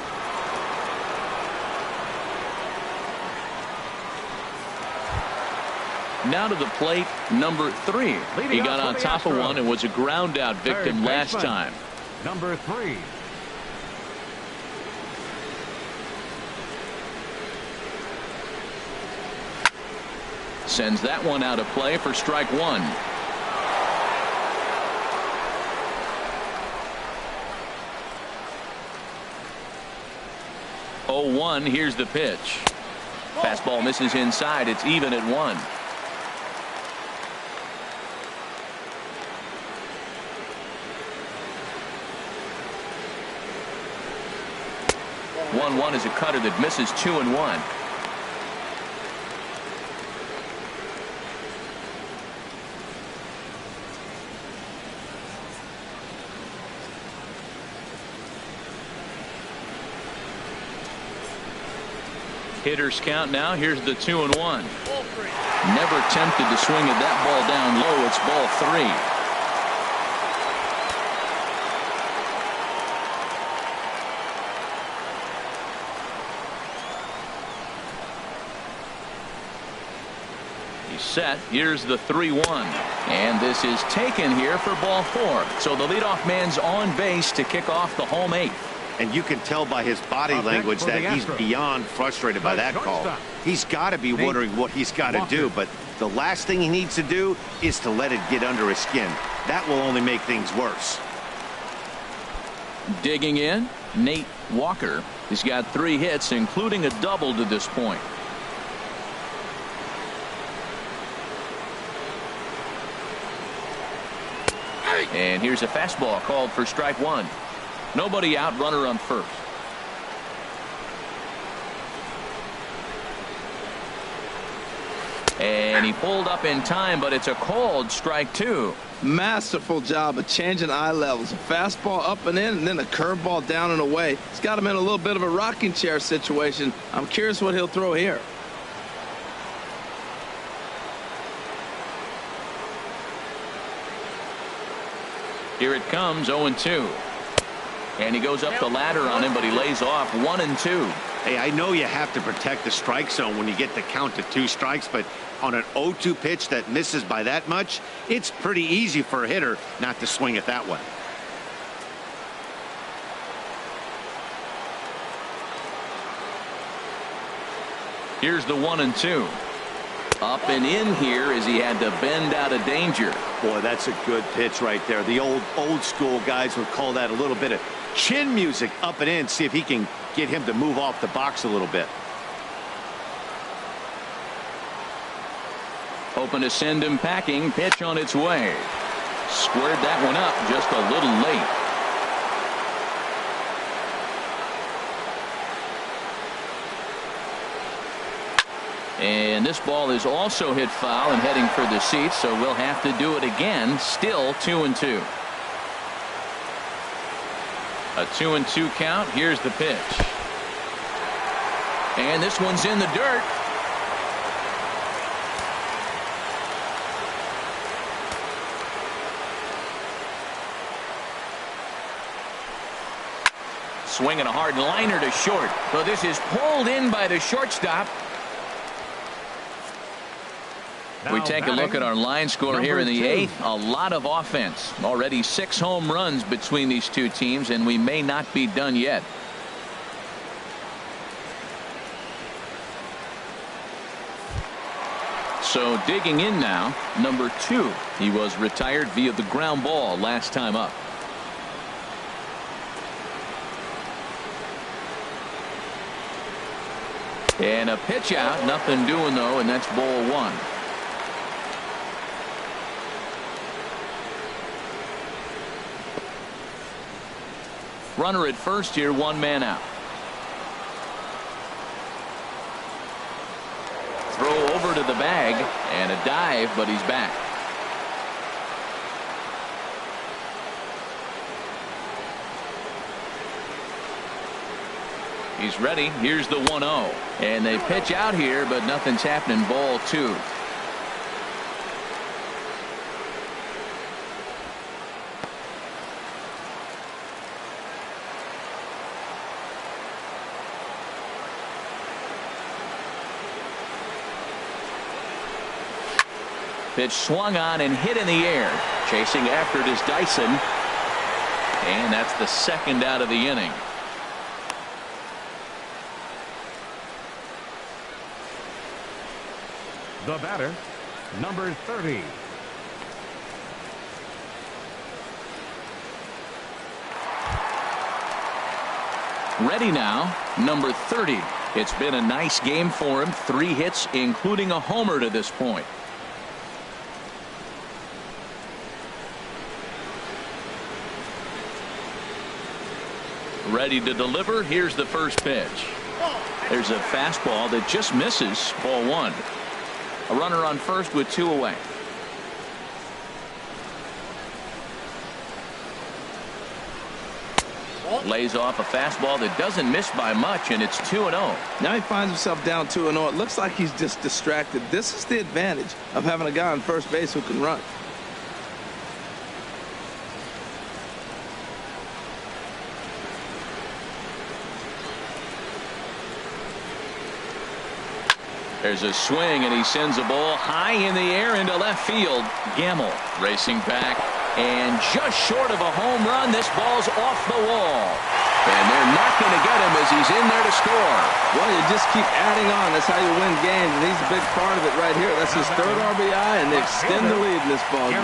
Now to the plate, number 3. He got on top of one and was a ground out victim last time. Number 3. Sends that one out of play for strike 1. Oh, 1. Here's the pitch. Fastball misses inside. It's even at 1. One is a cutter that misses 2-1. Hitters count now. Here's the 2-1. Never tempted to swing at that ball down low. It's ball 3. Set. Here's the 3-1, and this is taken here for ball 4. So the leadoff man's on base to kick off the home 8th. And you can tell by his body language that he's beyond frustrated by that call. He's got to be wondering what he's got to do, but the last thing he needs to do is to let it get under his skin. That will only make things worse. Digging in, Nate Walker. He's got 3 hits, including a double to this point. And here's a fastball called for strike 1. Nobody out, runner on first. And he pulled up in time, but it's a called strike 2. Masterful job of changing eye levels. A fastball up and in, and then a curveball down and away. It's got him in a little bit of a rocking chair situation. I'm curious what he'll throw here. Here it comes, 0-2. And he goes up the ladder on him, but he lays off 1-2. Hey, I know you have to protect the strike zone when you get the count to 2 strikes, but on an 0-2 pitch that misses by that much, it's pretty easy for a hitter not to swing at that one. Here's the 1-2. Up and in here as he had to bend out of danger. Boy, that's a good pitch right there. The old school guys would call that a little bit of chin music up and in. See if he can get him to move off the box a little bit. Hoping to send him packing. Pitch on its way. Squared that one up just a little late. And this ball is also hit foul and heading for the seats, so we'll have to do it again. Still 2-2. A 2-2 count. Here's the pitch. And this one's in the dirt. Swinging a hard liner to short. So this is pulled in by the shortstop. We take a look at our line score here in the 8th. A lot of offense. Already 6 home runs between these two teams, and we may not be done yet. So digging in now, number 2. He was retired via the ground ball last time up. And a pitch out, nothing doing though, and that's ball 1. Runner at first here, 1 man out. Throw over to the bag and a dive, but he's back. He's ready. Here's the 1-0. And they pitch out here, but nothing's happening. Ball 2. Pitch swung on and hit in the air. Chasing after it is Dyson. And that's the 2nd out of the inning. The batter, number 30. Ready now, number 30. It's been a nice game for him. 3 hits, including a homer to this point. Ready to deliver. Here's the first pitch. There's a fastball that just misses. Ball 1. A runner on first with 2 away. Lays off a fastball that doesn't miss by much, and it's 2-0. Now he finds himself down 2-0. It looks like he's just distracted. This is the advantage of having a guy on first base who can run. There's a swing, and he sends a ball high in the air into left field. Gamble racing back, and just short of a home run. This ball's off the wall. And they're not going to get him as he's in there to score. Well, you just keep adding on. That's how you win games, and he's a big part of it right here. That's his 3rd RBI, and they extend the lead in this ball game.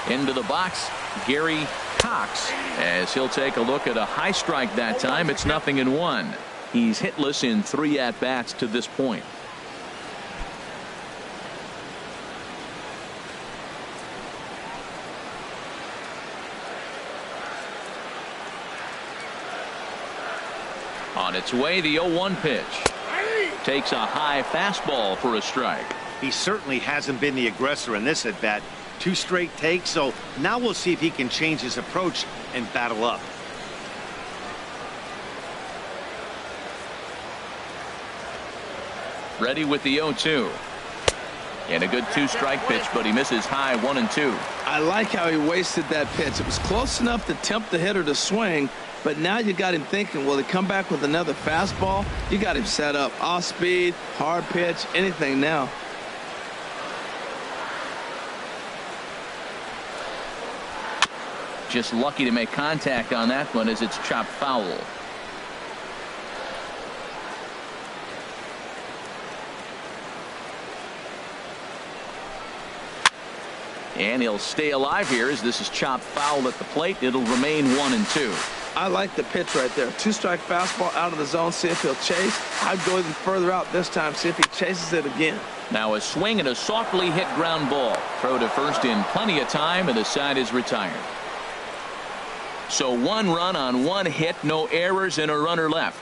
Into the box, Gary Cox, as he'll take a look at a high strike that time. It's 0-1. He's hitless in 3 at-bats to this point. On its way, the 0-1 pitch. Takes a high fastball for a strike. He certainly hasn't been the aggressor in this at-bat. 2 straight takes, so now we'll see if he can change his approach and battle up. Ready with the 0-2. And a good 2-strike pitch, but he misses high 1-2. I like how he wasted that pitch. It was close enough to tempt the hitter to swing, but now you got him thinking, will he come back with another fastball? You got him set up. Off speed, hard pitch, anything now. Just lucky to make contact on that one as it's chopped foul. And he'll stay alive here as this is chopped foul at the plate. It'll remain 1-2. I like the pitch right there. 2-strike fastball out of the zone. See if he'll chase. I'd go even further out this time. See if he chases it again. Now a swing and a softly hit ground ball. Throw to first in plenty of time, and the side is retired. So 1 run on 1 hit, no errors, and a runner left.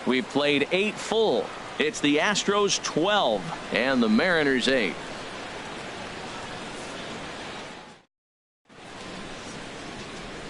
We've played 8 full. It's the Astros 12 and the Mariners 8.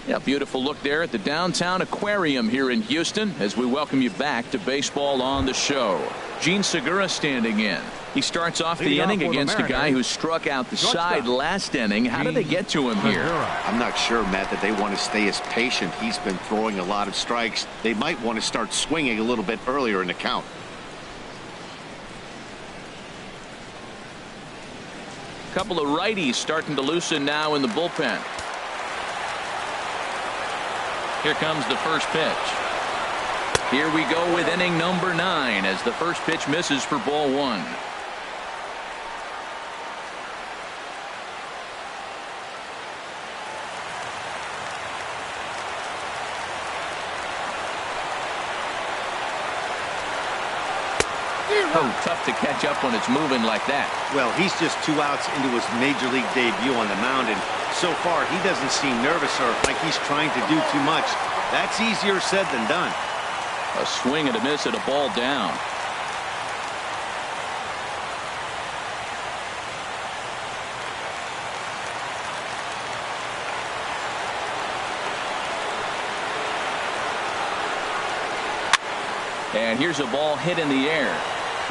Yeah, beautiful look there at the downtown aquarium here in Houston as we welcome you back to Baseball on the Show. Gene Segura standing in. He starts off the inning against a guy who struck out the side last inning. How did they get to him here? I'm not sure, Matt, that they want to stay as patient. He's been throwing a lot of strikes. They might want to start swinging a little bit earlier in the count. couple of righties starting to loosen now in the bullpen. Here comes the first pitch. Here we go with inning number 9 as the first pitch misses for ball 1. Oh, tough to catch up when it's moving like that. Well, he's just 2 outs into his major league debut on the mound, and so far he doesn't seem nervous or like he's trying to do too much. That's easier said than done. A swing and a miss at a ball down. And here's a ball hit in the air.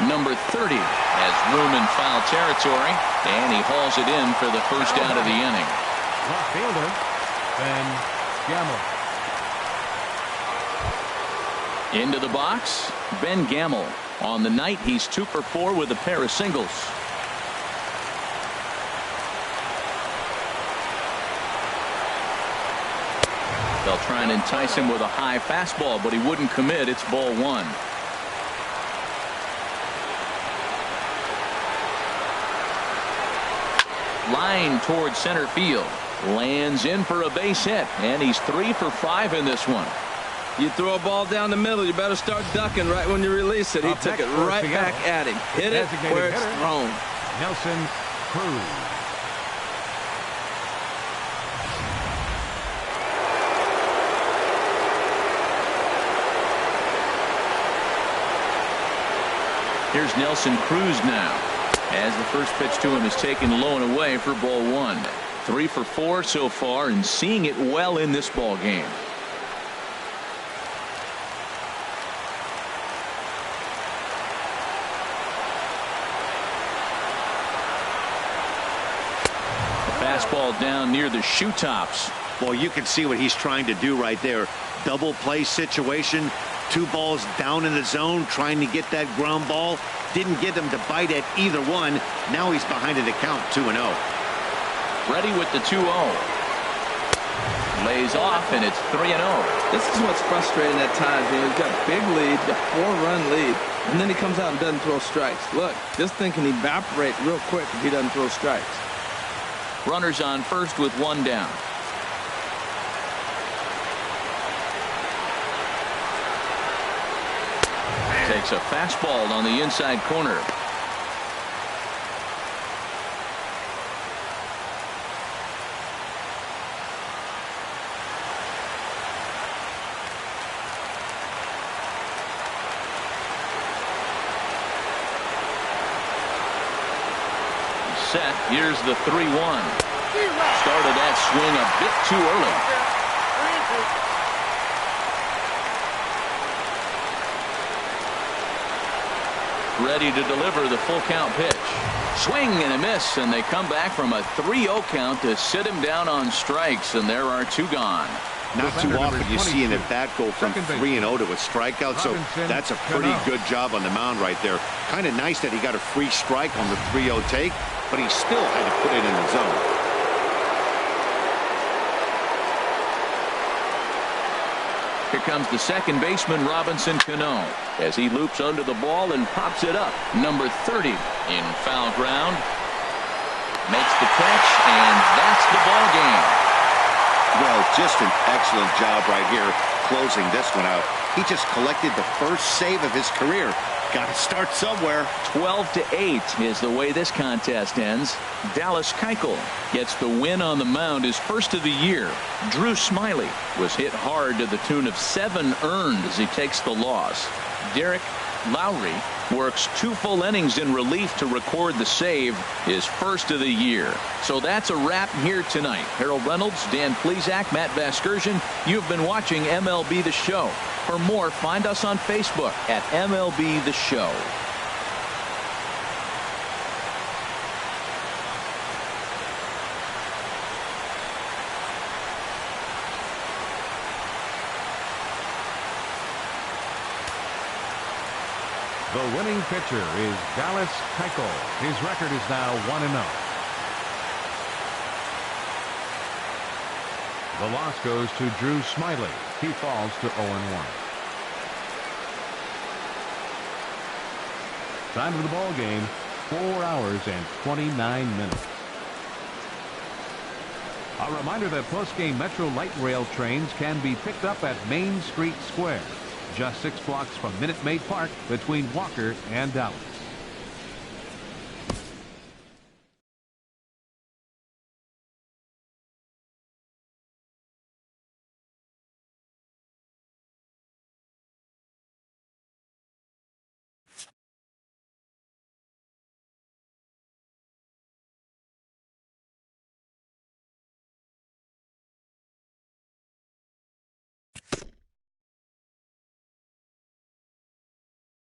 Number 30 has room in foul territory, and he hauls it in for the first out of the inning. Left fielder, Ben Gamble. Into the box, Ben Gamble. On the night, he's 2 for 4 with a pair of singles. They'll try and entice him with a high fastball, but he wouldn't commit. It's ball 1. Line towards center field. Lands in for a base hit, and he's 3 for 5 in this one. You throw a ball down the middle, you better start ducking right when you release it. He took it right back at him. Hit it where it's thrown. Nelson Cruz. Here's Nelson Cruz now, as the first pitch to him is taken low and away for ball 1. 3 for 4 so far, and seeing it well in this ball game. Fastball down near the shoe tops. Well, you can see what he's trying to do right there. Double play situation. 2 balls down in the zone, trying to get that ground ball. Didn't get him to bite at either one. Now he's behind in the count, 2-0. Ready with the 2-0. Lays off, and it's 3-0. This is what's frustrating at times. You know, he's got a big lead, got a 4-run lead, and then he comes out and doesn't throw strikes. Look, this thing can evaporate real quick if he doesn't throw strikes. Runners on first with 1 down. Takes a fastball on the inside corner. Set. Here's the 3-1. Started that swing a bit too early. Ready to deliver the full count pitch. Swing and a miss, and they come back from a 3-0 count to sit him down on strikes, and there are 2 gone. Not too often you see an at-bat go from 3-0 to a strikeout, so that's a pretty good job on the mound right there. Kind of nice that he got a free strike on the 3-0 take, but he still had to put it in the zone. Here comes the second baseman, Robinson Cano, as he loops under the ball and pops it up. Number 30 in foul ground. Makes the catch, and that's the ball game. Well, just an excellent job right here closing this one out. He just collected the first save of his career. Got to start somewhere. 12-8 is the way this contest ends. Dallas Keuchel gets the win on the mound, his first of the year. Drew Smiley was hit hard to the tune of 7 earned as he takes the loss. Derek Lowry works 2 full innings in relief to record the save, his first of the year. So that's a wrap here tonight. Harold Reynolds, Dan Plesac, Matt Vasgersian. You've been watching MLB The Show. For more, find us on Facebook at MLB The Show. The winning pitcher is Dallas Keuchel. His record is now 1-0. The loss goes to Drew Smiley. He falls to 0-1. Time of the ball game, 4 hours and 29 minutes. A reminder that post-game Metro Light Rail trains can be picked up at Main Street Square, just 6 blocks from Minute Maid Park between Walker and Dallas.